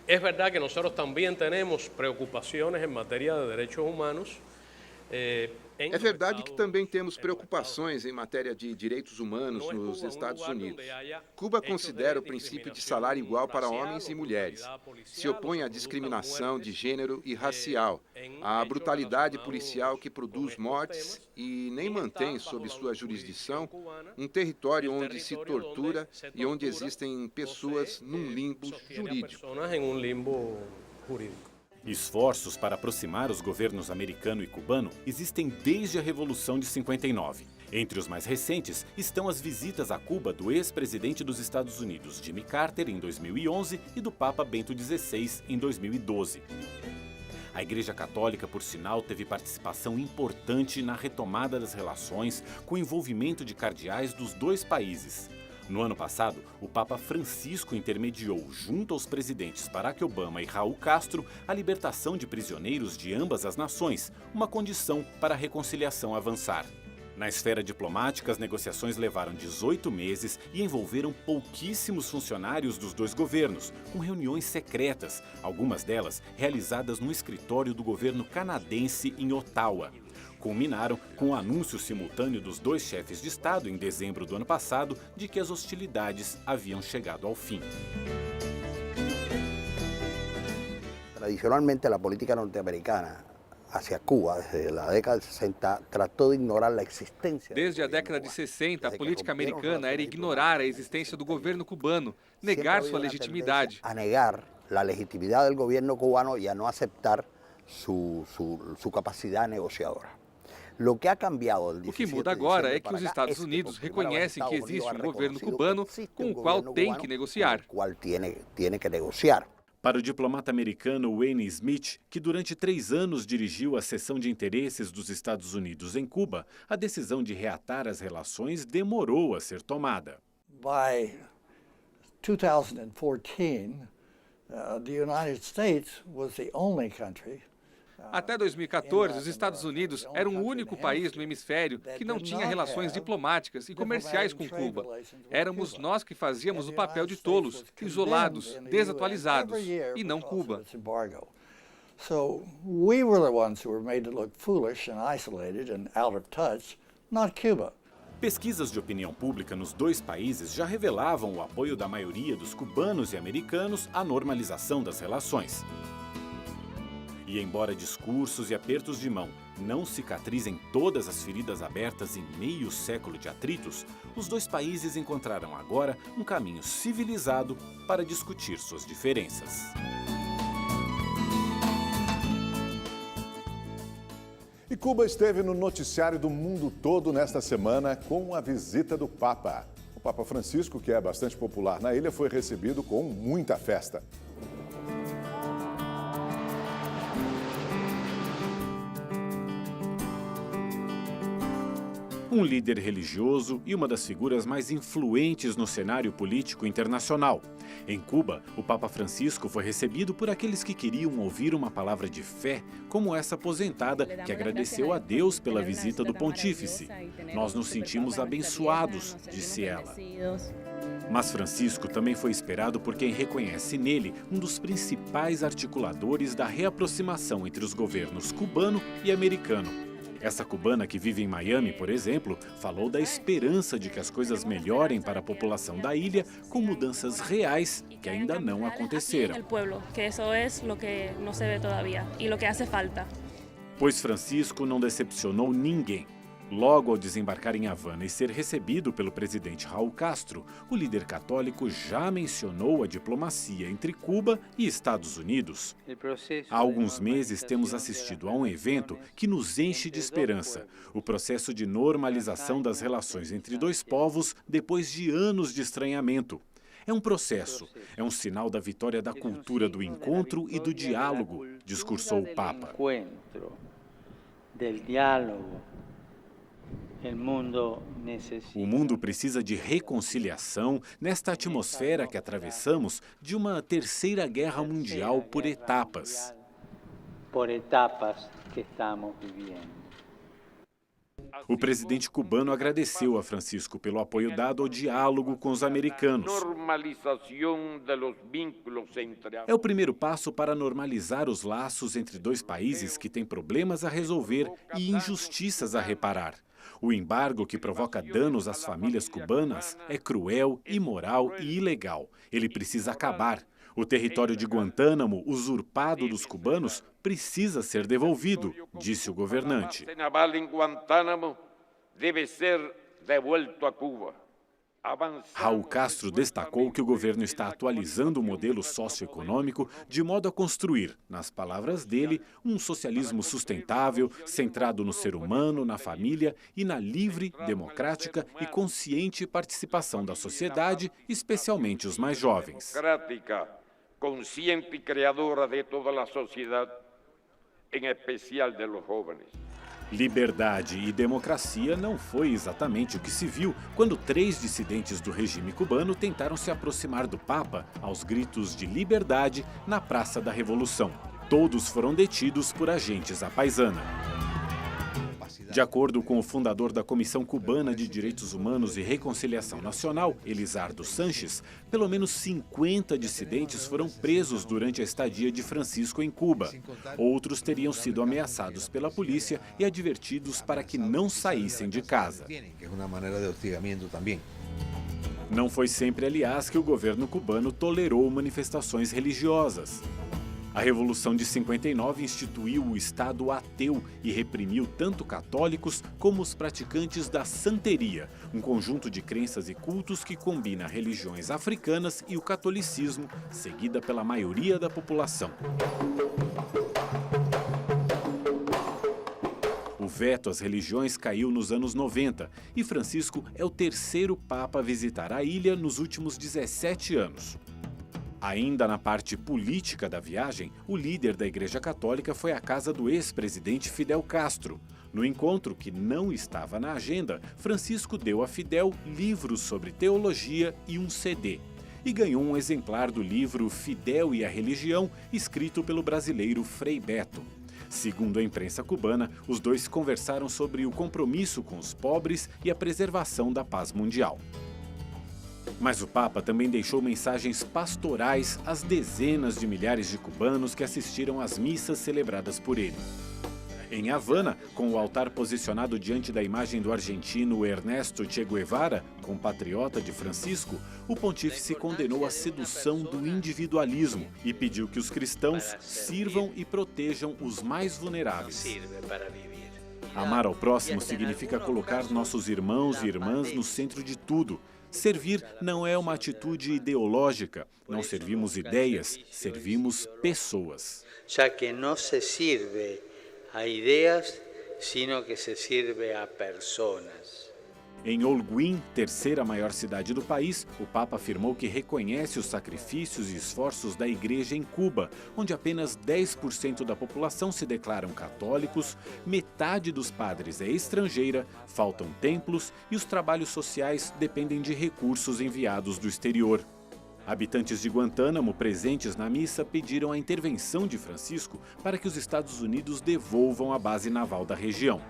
É verdade que nós também temos preocupações em matéria de direitos humanos. É verdade que também temos preocupações em matéria de direitos humanos nos Estados Unidos. Cuba considera o princípio de salário igual para homens e mulheres. Se opõe à discriminação de gênero e racial, à brutalidade policial que produz mortes e nem mantém sob sua jurisdição um território onde se tortura e onde existem pessoas num limbo jurídico. Esforços para aproximar os governos americano e cubano existem desde a Revolução de 59. Entre os mais recentes estão as visitas a Cuba do ex-presidente dos Estados Unidos, Jimmy Carter, em 2011, e do Papa Bento XVI, em 2012. A Igreja Católica, por sinal, teve participação importante na retomada das relações com o envolvimento de cardeais dos dois países. No ano passado, o Papa Francisco intermediou, junto aos presidentes Barack Obama e Raul Castro, a libertação de prisioneiros de ambas as nações, uma condição para a reconciliação avançar. Na esfera diplomática, as negociações levaram 18 meses e envolveram pouquíssimos funcionários dos dois governos, com reuniões secretas, algumas delas realizadas no escritório do governo canadense em Ottawa. Culminaram com o anúncio simultâneo dos dois chefes de Estado, em dezembro do ano passado, de que as hostilidades haviam chegado ao fim. Tradicionalmente, a política norte-americana hacia Cuba, desde a década de 60, tratou de ignorar a existência. Desde a década de 60, a política americana era ignorar a existência do governo cubano, negar sua legitimidade. A negar a legitimidade do governo cubano e a não aceitar sua capacidade negociadora. O que muda agora é que os Estados Unidos reconhecem que existe um governo cubano com o qual tem que negociar. Para o diplomata americano Wayne Smith, que durante 3 anos dirigiu a seção de interesses dos Estados Unidos em Cuba, a decisão de reatar as relações demorou a ser tomada. By 2014, the United States was the only country. Até 2014, os Estados Unidos eram o único país no hemisfério que não tinha relações diplomáticas e comerciais com Cuba. Éramos nós que fazíamos o papel de tolos, isolados, desatualizados, e não Cuba. So we were the ones who were made to look foolish and isolated and out of touch, not Cuba. Pesquisas de opinião pública nos dois países já revelavam o apoio da maioria dos cubanos e americanos à normalização das relações. E embora discursos e apertos de mão não cicatrizem todas as feridas abertas em meio século de atritos, os dois países encontraram agora um caminho civilizado para discutir suas diferenças. E Cuba esteve no noticiário do mundo todo nesta semana com a visita do Papa. O Papa Francisco, que é bastante popular na ilha, foi recebido com muita festa. Um líder religioso e uma das figuras mais influentes no cenário político internacional. Em Cuba, o Papa Francisco foi recebido por aqueles que queriam ouvir uma palavra de fé, como essa aposentada que agradeceu a Deus pela visita do pontífice. Nós nos sentimos abençoados, disse ela. Mas Francisco também foi esperado por quem reconhece nele um dos principais articuladores da reaproximação entre os governos cubano e americano. Essa cubana que vive em Miami, por exemplo, falou da esperança de que as coisas melhorem para a população da ilha com mudanças reais que ainda não aconteceram. Pois Francisco não decepcionou ninguém. Logo ao desembarcar em Havana e ser recebido pelo presidente Raul Castro, o líder católico já mencionou a diplomacia entre Cuba e Estados Unidos. Há alguns meses temos assistido a um evento que nos enche de esperança, o processo de normalização das relações entre dois povos depois de anos de estranhamento. É um processo, é um sinal da vitória da cultura do encontro e do diálogo, discursou o Papa. O mundo precisa de reconciliação nesta atmosfera que atravessamos de uma terceira guerra mundial por etapas. O presidente cubano agradeceu a Francisco pelo apoio dado ao diálogo com os americanos. É o primeiro passo para normalizar os laços entre dois países que têm problemas a resolver e injustiças a reparar. O embargo que provoca danos às famílias cubanas é cruel, imoral e ilegal. Ele precisa acabar. O território de Guantánamo, usurpado dos cubanos, precisa ser devolvido, disse o governante. Raul Castro destacou que o governo está atualizando o modelo socioeconômico de modo a construir, nas palavras dele, um socialismo sustentável, centrado no ser humano, na família e na livre, democrática e consciente participação da sociedade, especialmente os mais jovens. Democrática, consciente e criadora de toda a sociedade, em especial de los jóvenes. Liberdade e democracia não foi exatamente o que se viu quando 3 dissidentes do regime cubano tentaram se aproximar do Papa aos gritos de liberdade na Praça da Revolução. Todos foram detidos por agentes à paisana. De acordo com o fundador da Comissão Cubana de Direitos Humanos e Reconciliação Nacional, Elizardo Sanches, pelo menos 50 dissidentes foram presos durante a estadia de Francisco em Cuba. Outros teriam sido ameaçados pela polícia e advertidos para que não saíssem de casa. Não foi sempre, aliás, que o governo cubano tolerou manifestações religiosas. A Revolução de 59 instituiu o Estado ateu e reprimiu tanto católicos como os praticantes da santeria, um conjunto de crenças e cultos que combina religiões africanas e o catolicismo, seguida pela maioria da população. O veto às religiões caiu nos anos 90 e Francisco é o 3º Papa a visitar a ilha nos últimos 17 anos. Ainda na parte política da viagem, o líder da Igreja Católica foi à casa do ex-presidente Fidel Castro. No encontro, que não estava na agenda, Francisco deu a Fidel livros sobre teologia e um CD. E ganhou um exemplar do livro Fidel e a Religião, escrito pelo brasileiro Frei Beto. Segundo a imprensa cubana, os dois conversaram sobre o compromisso com os pobres e a preservação da paz mundial. Mas o Papa também deixou mensagens pastorais às dezenas de milhares de cubanos que assistiram às missas celebradas por ele. Em Havana, com o altar posicionado diante da imagem do argentino Ernesto Che Guevara, compatriota de Francisco, o pontífice condenou a sedução do individualismo e pediu que os cristãos sirvam e protejam os mais vulneráveis. Amar ao próximo significa colocar nossos irmãos e irmãs no centro de tudo. Servir não é uma atitude ideológica. Não servimos ideias, servimos pessoas. Já que não se sirve a ideias, sino que se sirve a pessoas. Em Holguín, 3ª maior cidade do país, o Papa afirmou que reconhece os sacrifícios e esforços da Igreja em Cuba, onde apenas 10% da população se declaram católicos, metade dos padres é estrangeira, faltam templos e os trabalhos sociais dependem de recursos enviados do exterior. Habitantes de Guantánamo, presentes na missa, pediram a intervenção de Francisco para que os Estados Unidos devolvam a base naval da região.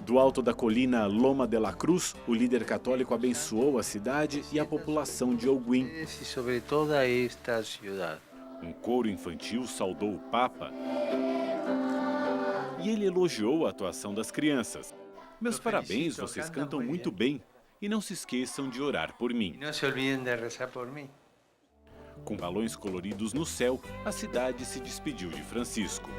Do alto da colina Loma de la Cruz, o líder católico abençoou a cidade e a população de Holguín. Sobre toda esta cidade. Um coro infantil saudou o Papa e ele elogiou a atuação das crianças. Meus parabéns, vocês cantam muito bem. E não se esqueçam de orar por mim. Não se olvidem de rezar por mim. Com balões coloridos no céu, a cidade se despediu de Francisco.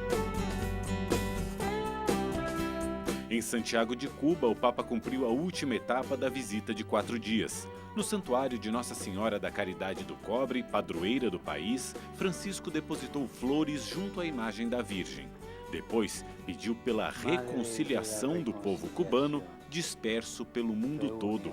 Em Santiago de Cuba, o Papa cumpriu a última etapa da visita de 4 dias. No Santuário de Nossa Senhora da Caridade do Cobre, padroeira do país, Francisco depositou flores junto à imagem da Virgem. Depois, pediu pela reconciliação do povo cubano disperso pelo mundo todo.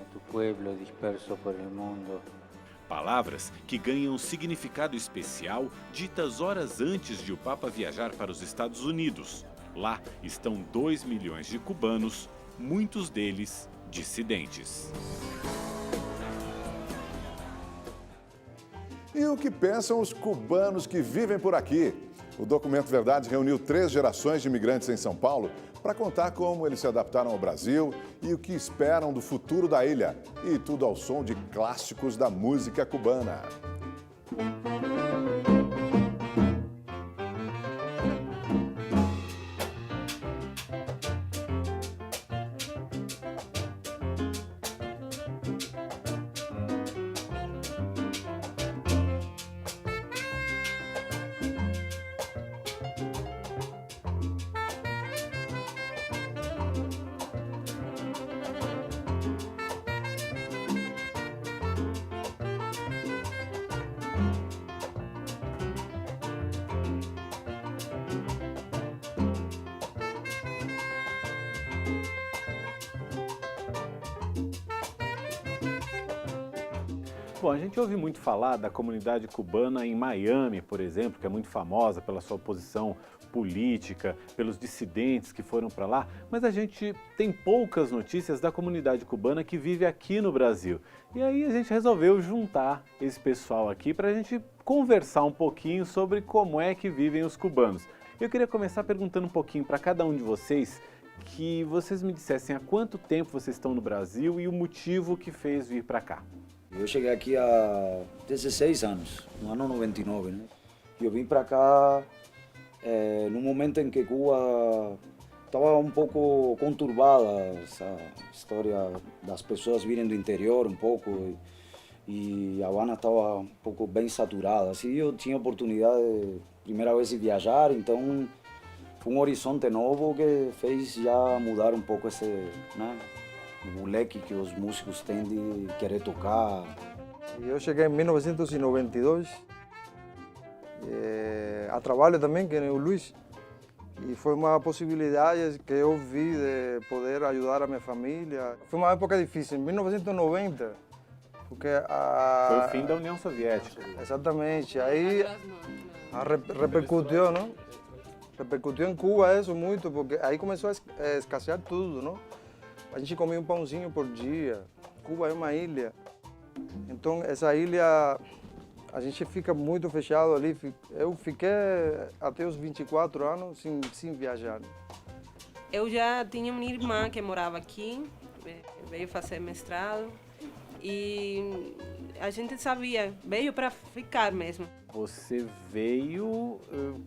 Palavras que ganham significado especial ditas horas antes de o Papa viajar para os Estados Unidos. Lá estão 2 milhões de cubanos, muitos deles dissidentes. E o que pensam os cubanos que vivem por aqui? O Documento Verdade reuniu 3 gerações de imigrantes em São Paulo para contar como eles se adaptaram ao Brasil e o que esperam do futuro da ilha. E tudo ao som de clássicos da música cubana. Bom, a gente ouve muito falar da comunidade cubana em Miami, por exemplo, que é muito famosa pela sua posição política, pelos dissidentes que foram para lá, mas a gente tem poucas notícias da comunidade cubana que vive aqui no Brasil. E aí a gente resolveu juntar esse pessoal aqui para a gente conversar um pouquinho sobre como é que vivem os cubanos. Eu queria começar perguntando um pouquinho para cada um de vocês, que vocês me dissessem há quanto tempo vocês estão no Brasil e o motivo que fez vir para cá. Eu cheguei aqui há 16 anos, no ano 99, né? Eu vim para cá no momento em que Cuba estava um pouco conturbada, essa história das pessoas virem do interior um pouco, e a Habana estava um pouco bem saturada. Assim, eu tinha oportunidade, primeira vez de viajar, então foi um horizonte novo que fez já mudar um pouco esse, né, o leque que os músicos têm de querer tocar. Eu cheguei em 1992, a trabalho também, que é o Luiz, e foi uma possibilidade que eu vi de poder ajudar a minha família. Foi uma época difícil, em 1990, porque foi o fim da União Soviética. Exatamente, aí repercutiu, não? Repercutiu em Cuba isso muito, porque aí começou a escassear tudo, não? A gente comia um pãozinho por dia. Cuba é uma ilha. Então, essa ilha, a gente fica muito fechado ali. Eu fiquei até os 24 anos sem viajar. Eu já tinha uma irmã que morava aqui, veio fazer mestrado. E a gente sabia, veio para ficar mesmo. Você veio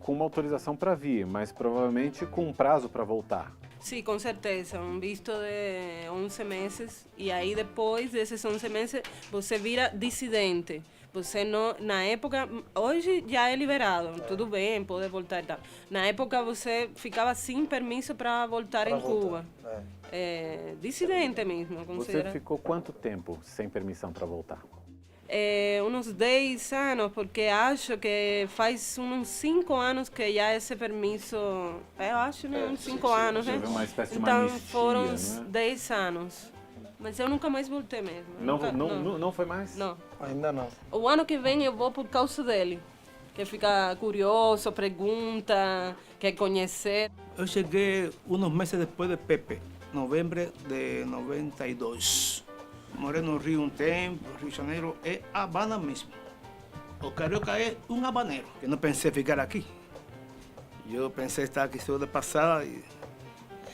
com uma autorização para vir, mas provavelmente com um prazo para voltar. Sim, com certeza, um visto de 11 meses, e aí depois desses 11 meses você vira dissidente. Você não, na época, hoje já é liberado, tudo bem, pode voltar e tal. Na época você ficava sem permisso para voltar em Cuba. Dissidente mesmo. Você ficou quanto tempo sem permissão para voltar? Uns 10 anos, porque acho que faz uns 5 anos que já esse permisso, eu acho, né? Uns 5 anos, né? Uma espécie de então anistia, foram uns né? 10 anos. Mas eu nunca mais voltei mesmo. Não foi mais? Não. Ainda não. O ano que vem eu vou por causa dele. Que fica curioso, pergunta, quer conhecer. Eu cheguei uns meses depois de Pepe, novembro de 92. Morei no Rio um tempo, Rio de Janeiro é Habana mesmo. O carioca é um habaneiro. Eu não pensei ficar aqui. Eu pensei estar aqui só de passada e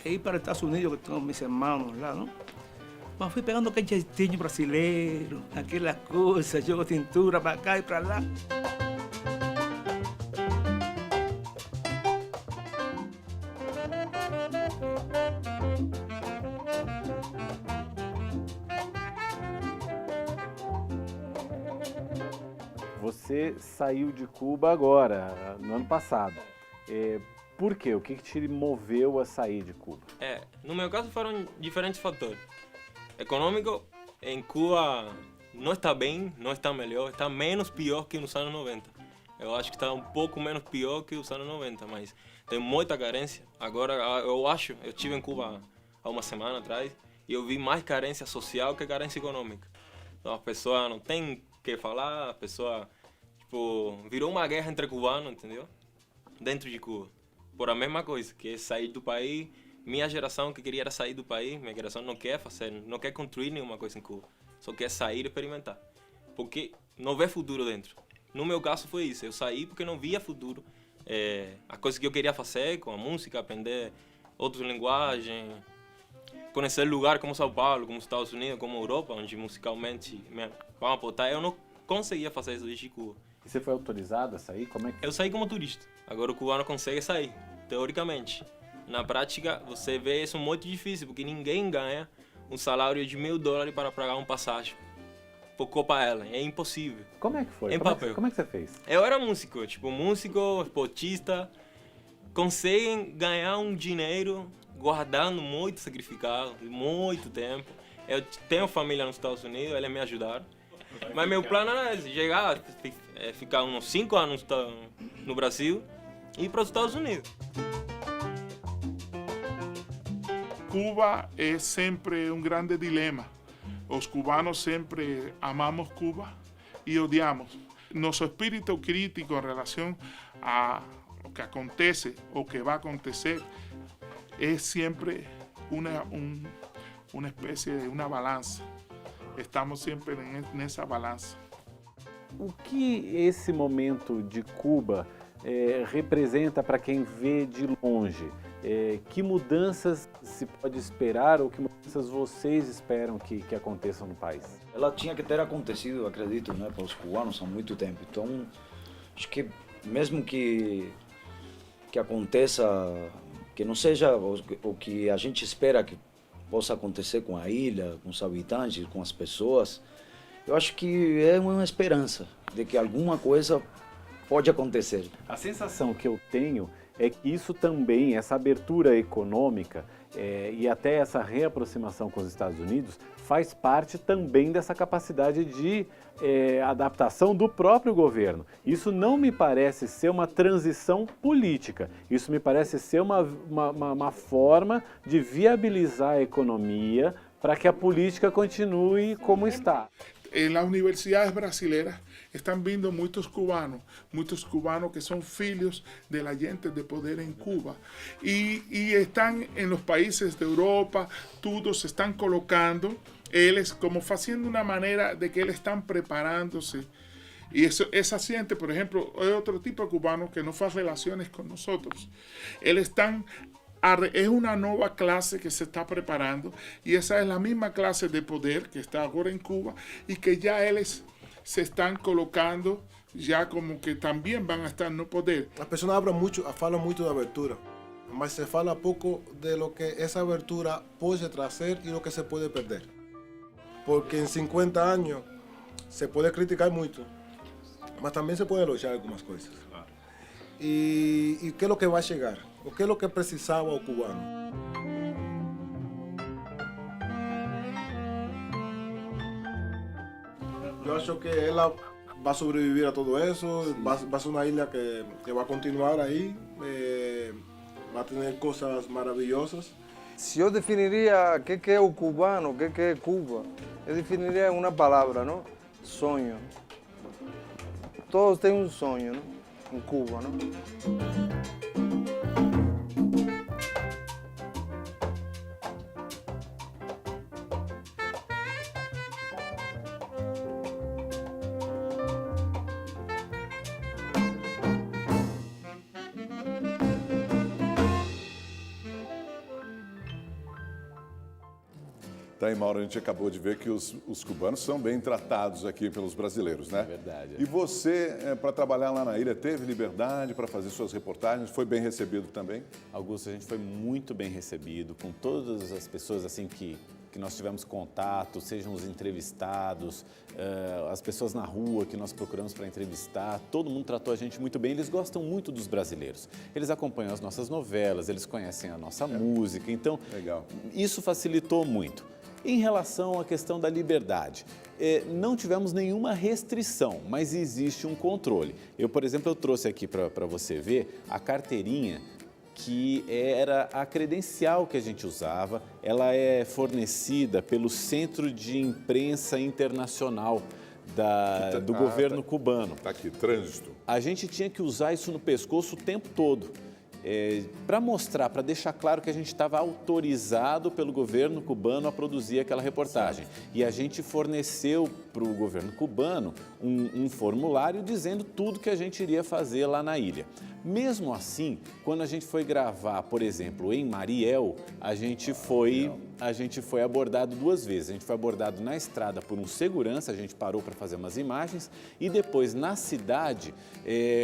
ir para os Estados Unidos, que tenho meus irmãos lá, não? Mas fui pegando aquele jeitinho brasileiro, aquela coisa, jogo cintura para cá e para lá. Você saiu de Cuba agora, no ano passado. Por quê? O que te moveu a sair de Cuba? No meu caso foram diferentes fatores. Econômico, em Cuba não está bem, não está melhor, está menos pior que nos anos 90. Eu acho que está um pouco menos pior que os anos 90, mas tem muita carência. Agora, eu estive em Cuba há uma semana atrás e eu vi mais carência social que carência econômica. Então, a pessoa não tem o que falar, a pessoa virou uma guerra entre cubanos, entendeu? Dentro de Cuba. Por a mesma coisa, que é sair do país. Minha geração que queria era sair do país, minha geração não quer fazer, não quer construir nenhuma coisa em Cuba. Só quer sair e experimentar. Porque não vê futuro dentro. No meu caso foi isso, eu saí porque não via futuro. A coisa que eu queria fazer com a música, aprender outras linguagens, conhecer lugares como São Paulo, como Estados Unidos, como Europa, onde musicalmente vamos apontar, eu não conseguia fazer isso desde Cuba. E você foi autorizado a sair? Como é que... Eu saí como turista. Agora o cubano consegue sair, teoricamente. Na prática, você vê isso muito difícil, porque ninguém ganha um salário de $1.000 para pagar um passagem por Copa Ellen. É impossível. Como é que foi? Em papel. Como é que você fez? Eu era músico, músico, esportista. Conseguem ganhar um dinheiro guardando muito sacrificado, muito tempo. Eu tenho família nos Estados Unidos, eles me ajudaram. Mas meu plano era chegar, ficar uns 5 anos no Brasil e ir para os Estados Unidos. Cuba é sempre um grande dilema. Os cubanos sempre amamos Cuba, y odiamos. Nuestro espíritu crítico en relación a lo que acontece o que va a acontecer es siempre una especie de una balança. Estamos sempre nessa balança. O que esse momento de Cuba representa para quem vê de longe? Que mudanças se pode esperar ou que mudanças vocês esperam que aconteçam no país? Ela tinha que ter acontecido, acredito, né, para os cubanos há muito tempo. Então, acho que mesmo que aconteça, que não seja o que a gente espera que possa acontecer com a ilha, com os habitantes, com as pessoas, eu acho que é uma esperança de que alguma coisa pode acontecer. A sensação que eu tenho é que isso também, essa abertura econômica e até essa reaproximação com os Estados Unidos faz parte também dessa capacidade de adaptação do próprio governo. Isso não me parece ser uma transição política, isso me parece ser uma forma de viabilizar a economia para que a política continue como está. En las universidades brasileñas están viendo muchos cubanos que son filhos de la gente de poder en Cuba y están en los países de Europa, todos se están colocando, ellos como haciendo una manera de que ellos están preparándose. Y esa gente, por ejemplo, es otro tipo de cubano que no hace relaciones con nosotros. Es una nueva clase que se está preparando y esa es la misma clase de poder que está ahora en Cuba y que ya ellos se están colocando já como que também vão estar no poder. As pessoas falam muito da abertura, mas se fala pouco de lo que essa abertura pode trazer e lo que se pode perder. Porque em 50 anos se pode criticar muito, mas também se pode elogiar algumas coisas. E que é o que vai chegar? O que é o que precisava o cubano? Eu acho que ela vai sobreviver a todo isso, vai ser uma ilha que vai continuar aí, vai ter coisas maravilhosas. Se eu definiria o que é o cubano, o que é Cuba, eu definiria uma palavra, não? Sonho. Todos têm um sonho, não? Em Cuba, não? Tá aí, Mauro, a gente acabou de ver que os cubanos são bem tratados aqui pelos brasileiros, né? É verdade. E você, para trabalhar lá na ilha, teve liberdade para fazer suas reportagens? Foi bem recebido também? Augusto, a gente foi muito bem recebido, com todas as pessoas assim que nós tivemos contato, sejam os entrevistados, as pessoas na rua que nós procuramos para entrevistar, todo mundo tratou a gente muito bem, eles gostam muito dos brasileiros. Eles acompanham as nossas novelas, eles conhecem a nossa música, então legal. Isso facilitou muito. Em relação à questão da liberdade, não tivemos nenhuma restrição, mas existe um controle. Eu, por exemplo, eu trouxe aqui para você ver a carteirinha que era a credencial que a gente usava. Ela é fornecida pelo Centro de Imprensa Internacional do governo cubano. Está aqui, trânsito. A gente tinha que usar isso no pescoço o tempo todo. Para mostrar, para deixar claro que a gente estava autorizado pelo governo cubano a produzir aquela reportagem. E a gente forneceu para o governo cubano um formulário dizendo tudo que a gente iria fazer lá na ilha. Mesmo assim, quando a gente foi gravar, por exemplo, em Mariel, a gente foi abordado 2 vezes. A gente foi abordado na estrada por um segurança, a gente parou para fazer umas imagens, e depois na cidade,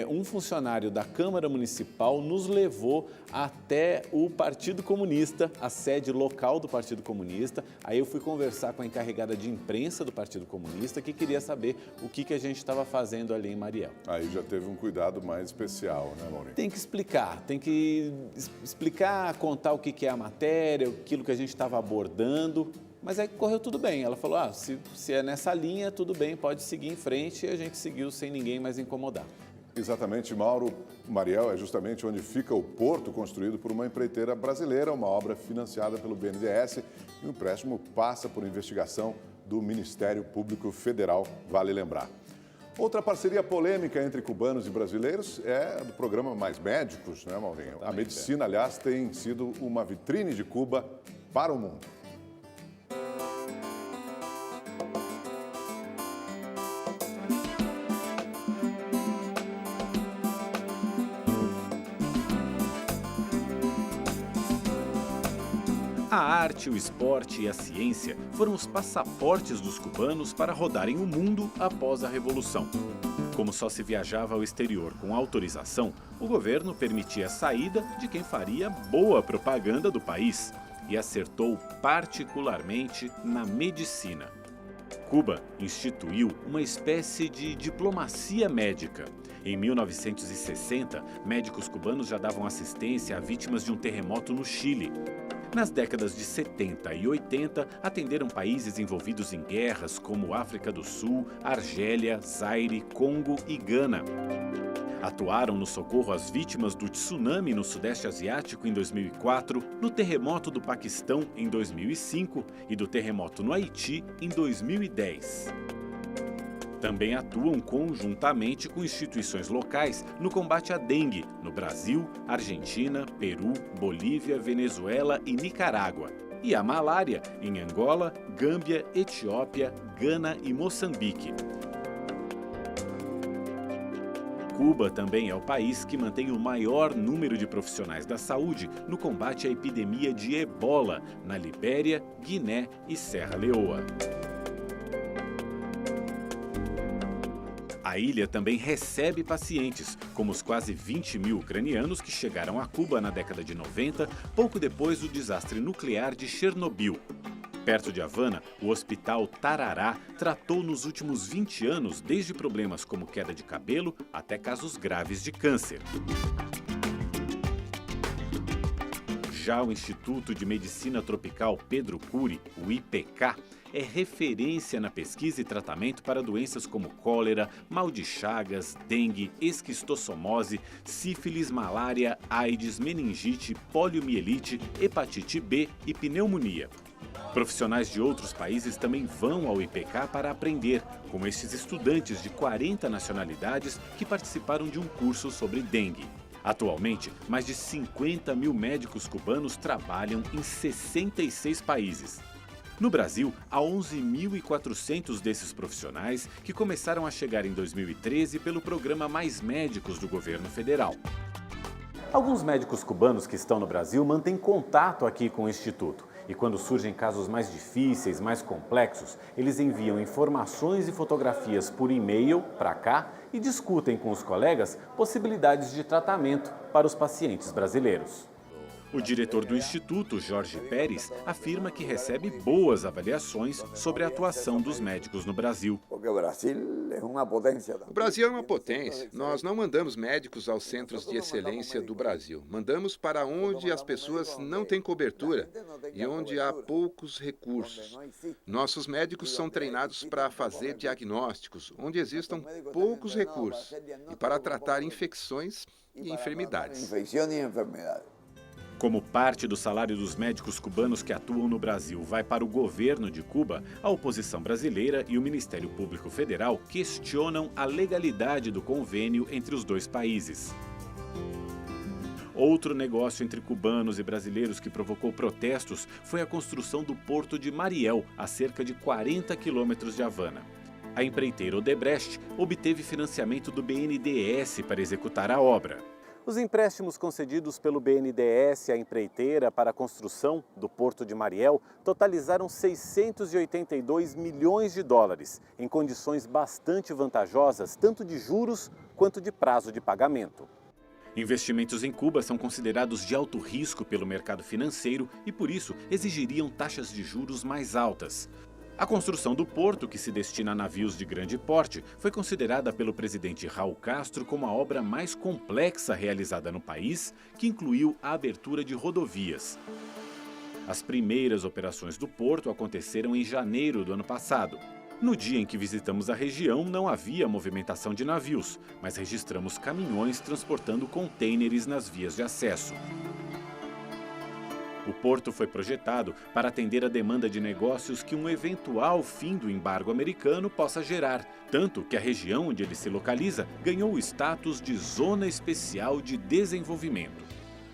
um funcionário da Câmara Municipal nos levou até o Partido Comunista, a sede local do Partido Comunista. Aí eu fui conversar com a encarregada de imprensa do Partido Comunista, que queria saber o que a gente estava fazendo ali em Mariel. Aí já teve um cuidado mais especial, né, Maurinho? Tem que explicar, contar o que é a matéria, aquilo que a gente estava abordando, mas aí correu tudo bem. Ela falou, se é nessa linha, tudo bem, pode seguir em frente, e a gente seguiu sem ninguém mais incomodar. Exatamente, Mauro. Mariel é justamente onde fica o porto construído por uma empreiteira brasileira, uma obra financiada pelo BNDES, e o empréstimo passa por investigação do Ministério Público Federal, vale lembrar. Outra parceria polêmica entre cubanos e brasileiros é a do programa Mais Médicos, né, Maurinho? A medicina, aliás, tem sido uma vitrine de Cuba para o mundo. A arte, o esporte e a ciência foram os passaportes dos cubanos para rodarem o mundo após a Revolução. Como só se viajava ao exterior com autorização, o governo permitia a saída de quem faria boa propaganda do país e acertou particularmente na medicina. Cuba instituiu uma espécie de diplomacia médica. Em 1960, médicos cubanos já davam assistência a vítimas de um terremoto no Chile. Nas décadas de 70 e 80, atenderam países envolvidos em guerras como África do Sul, Argélia, Zaire, Congo e Gana. Atuaram no socorro às vítimas do tsunami no Sudeste Asiático em 2004, no terremoto do Paquistão em 2005 e do terremoto no Haiti em 2010. Também atuam conjuntamente com instituições locais no combate à dengue, no Brasil, Argentina, Peru, Bolívia, Venezuela e Nicarágua. E a malária em Angola, Gâmbia, Etiópia, Gana e Moçambique. Cuba também é o país que mantém o maior número de profissionais da saúde no combate à epidemia de ebola na Libéria, Guiné e Serra Leoa. A ilha também recebe pacientes, como os quase 20 mil ucranianos que chegaram a Cuba na década de 90, pouco depois do desastre nuclear de Chernobyl. Perto de Havana, o Hospital Tarará tratou nos últimos 20 anos desde problemas como queda de cabelo até casos graves de câncer. Já o Instituto de Medicina Tropical Pedro Cury, o IPK, é referência na pesquisa e tratamento para doenças como cólera, mal de Chagas, dengue, esquistossomose, sífilis, malária, AIDS, meningite, poliomielite, hepatite B e pneumonia. Profissionais de outros países também vão ao IPK para aprender, como estes estudantes de 40 nacionalidades que participaram de um curso sobre dengue. Atualmente, mais de 50 mil médicos cubanos trabalham em 66 países. No Brasil, há 11.400 desses profissionais que começaram a chegar em 2013 pelo programa Mais Médicos do governo federal. Alguns médicos cubanos que estão no Brasil mantêm contato aqui com o Instituto. E quando surgem casos mais difíceis, mais complexos, eles enviam informações e fotografias por e-mail para cá e discutem com os colegas possibilidades de tratamento para os pacientes brasileiros. O diretor do Instituto, Jorge Pérez, afirma que recebe boas avaliações sobre a atuação dos médicos no Brasil. O Brasil é uma potência. Nós não mandamos médicos aos centros de excelência do Brasil. Mandamos para onde as pessoas não têm cobertura e onde há poucos recursos. Nossos médicos são treinados para fazer diagnósticos onde existam poucos recursos e para tratar infecções e enfermidades. Como parte do salário dos médicos cubanos que atuam no Brasil vai para o governo de Cuba, a oposição brasileira e o Ministério Público Federal questionam a legalidade do convênio entre os dois países. Outro negócio entre cubanos e brasileiros que provocou protestos foi a construção do Porto de Mariel, a cerca de 40 quilômetros de Havana. A empreiteira Odebrecht obteve financiamento do BNDES para executar a obra. Os empréstimos concedidos pelo BNDES à empreiteira para a construção do Porto de Mariel totalizaram 682 milhões de dólares, em condições bastante vantajosas, tanto de juros quanto de prazo de pagamento. Investimentos em Cuba são considerados de alto risco pelo mercado financeiro e, por isso, exigiriam taxas de juros mais altas. A construção do porto, que se destina a navios de grande porte, foi considerada pelo presidente Raul Castro como a obra mais complexa realizada no país, que incluiu a abertura de rodovias. As primeiras operações do porto aconteceram em janeiro do ano passado. No dia em que visitamos a região, não havia movimentação de navios, mas registramos caminhões transportando contêineres nas vias de acesso. O porto foi projetado para atender a demanda de negócios que um eventual fim do embargo americano possa gerar, tanto que a região onde ele se localiza ganhou o status de Zona Especial de Desenvolvimento.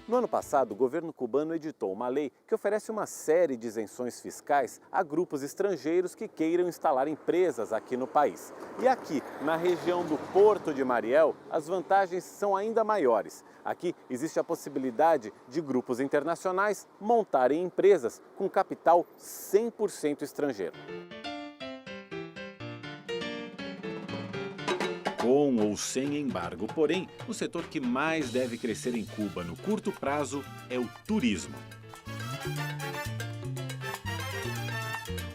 No ano passado, o governo cubano editou uma lei que oferece uma série de isenções fiscais a grupos estrangeiros que queiram instalar empresas aqui no país. E aqui, na região do Porto de Mariel, as vantagens são ainda maiores. Aqui existe a possibilidade de grupos internacionais montarem empresas com capital 100% estrangeiro. Com ou sem embargo, porém, o setor que mais deve crescer em Cuba no curto prazo é o turismo.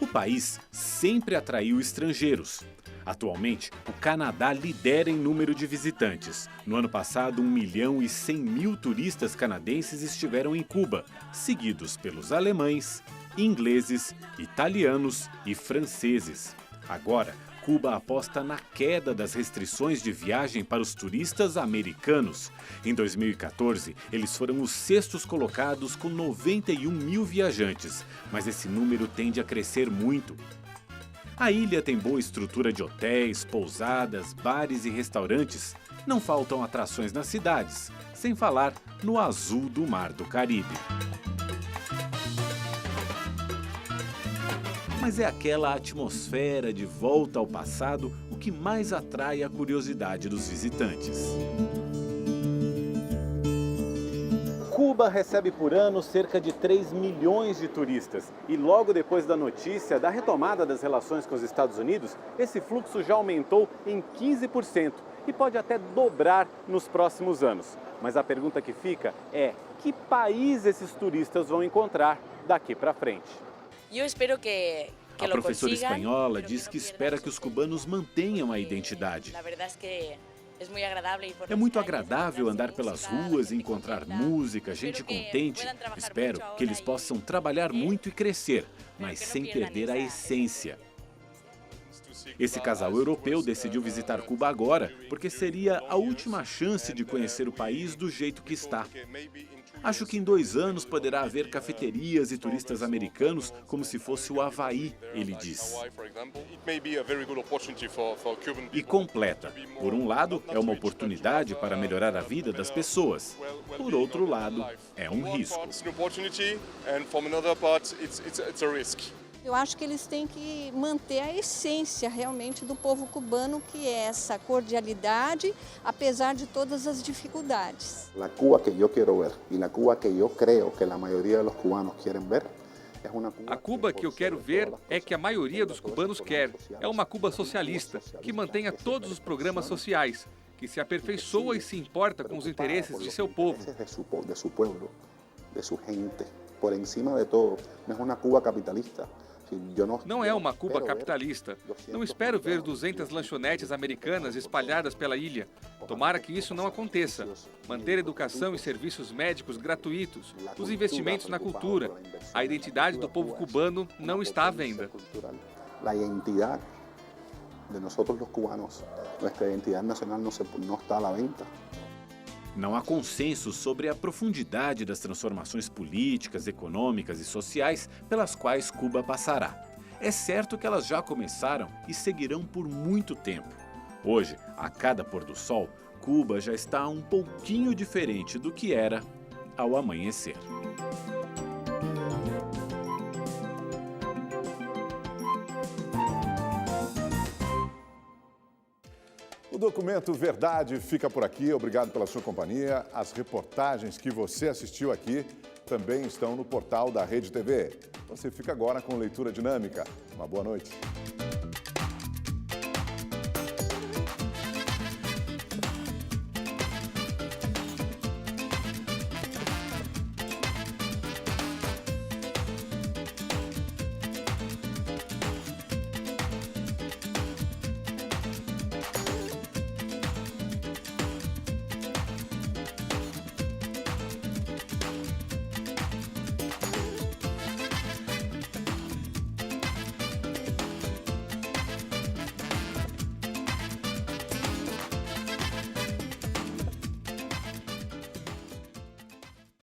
O país sempre atraiu estrangeiros. Atualmente, o Canadá lidera em número de visitantes. No ano passado, 1.100.000 turistas canadenses estiveram em Cuba, seguidos pelos alemães, ingleses, italianos e franceses. Agora, Cuba aposta na queda das restrições de viagem para os turistas americanos. Em 2014, eles foram os sextos colocados com 91.000 viajantes, mas esse número tende a crescer muito. A ilha tem boa estrutura de hotéis, pousadas, bares e restaurantes. Não faltam atrações nas cidades, sem falar no azul do Mar do Caribe. Mas é aquela atmosfera de volta ao passado o que mais atrai a curiosidade dos visitantes. Cuba recebe por ano cerca de 3 milhões de turistas. E logo depois da notícia da retomada das relações com os Estados Unidos, esse fluxo já aumentou em 15% e pode até dobrar nos próximos anos. Mas a pergunta que fica é: que país esses turistas vão encontrar daqui para frente? Eu espero que a professora espanhola diz que espera que os cubanos mantenham a identidade. É muito agradável andar pelas ruas e encontrar música, gente contente. Espero que eles possam trabalhar muito e crescer, mas sem perder a essência. Esse casal europeu decidiu visitar Cuba agora, porque seria a última chance de conhecer o país do jeito que está. Acho que em 2 anos poderá haver cafeterias e turistas americanos como se fosse o Havaí, ele diz. E completa. Por um lado, é uma oportunidade para melhorar a vida das pessoas. Por outro lado, é um risco. Eu acho que eles têm que manter a essência realmente do povo cubano, que é essa cordialidade, apesar de todas as dificuldades. A Cuba que eu quero ver e a Cuba que eu creio que a maioria dos cubanos querem ver. A Cuba que eu quero ver é que a maioria dos cubanos quer. É uma Cuba socialista, que mantenha todos os programas sociais, que se aperfeiçoa e se importa com os interesses de seu povo. De seu pueblo, de sua gente, por encima de todo. Não é uma Cuba capitalista. Não é uma Cuba capitalista. Não espero ver 200 lanchonetes americanas espalhadas pela ilha. Tomara que isso não aconteça. Manter educação e serviços médicos gratuitos, os investimentos na cultura. A identidade do povo cubano não está à venda. A identidade de nós, os cubanos, nossa identidade nacional não está à venda. Não há consenso sobre a profundidade das transformações políticas, econômicas e sociais pelas quais Cuba passará. É certo que elas já começaram e seguirão por muito tempo. Hoje, a cada pôr do sol, Cuba já está um pouquinho diferente do que era ao amanhecer. O Documento Verdade fica por aqui. Obrigado pela sua companhia. As reportagens que você assistiu aqui também estão no portal da Rede TV. Você fica agora com leitura dinâmica. Uma boa noite.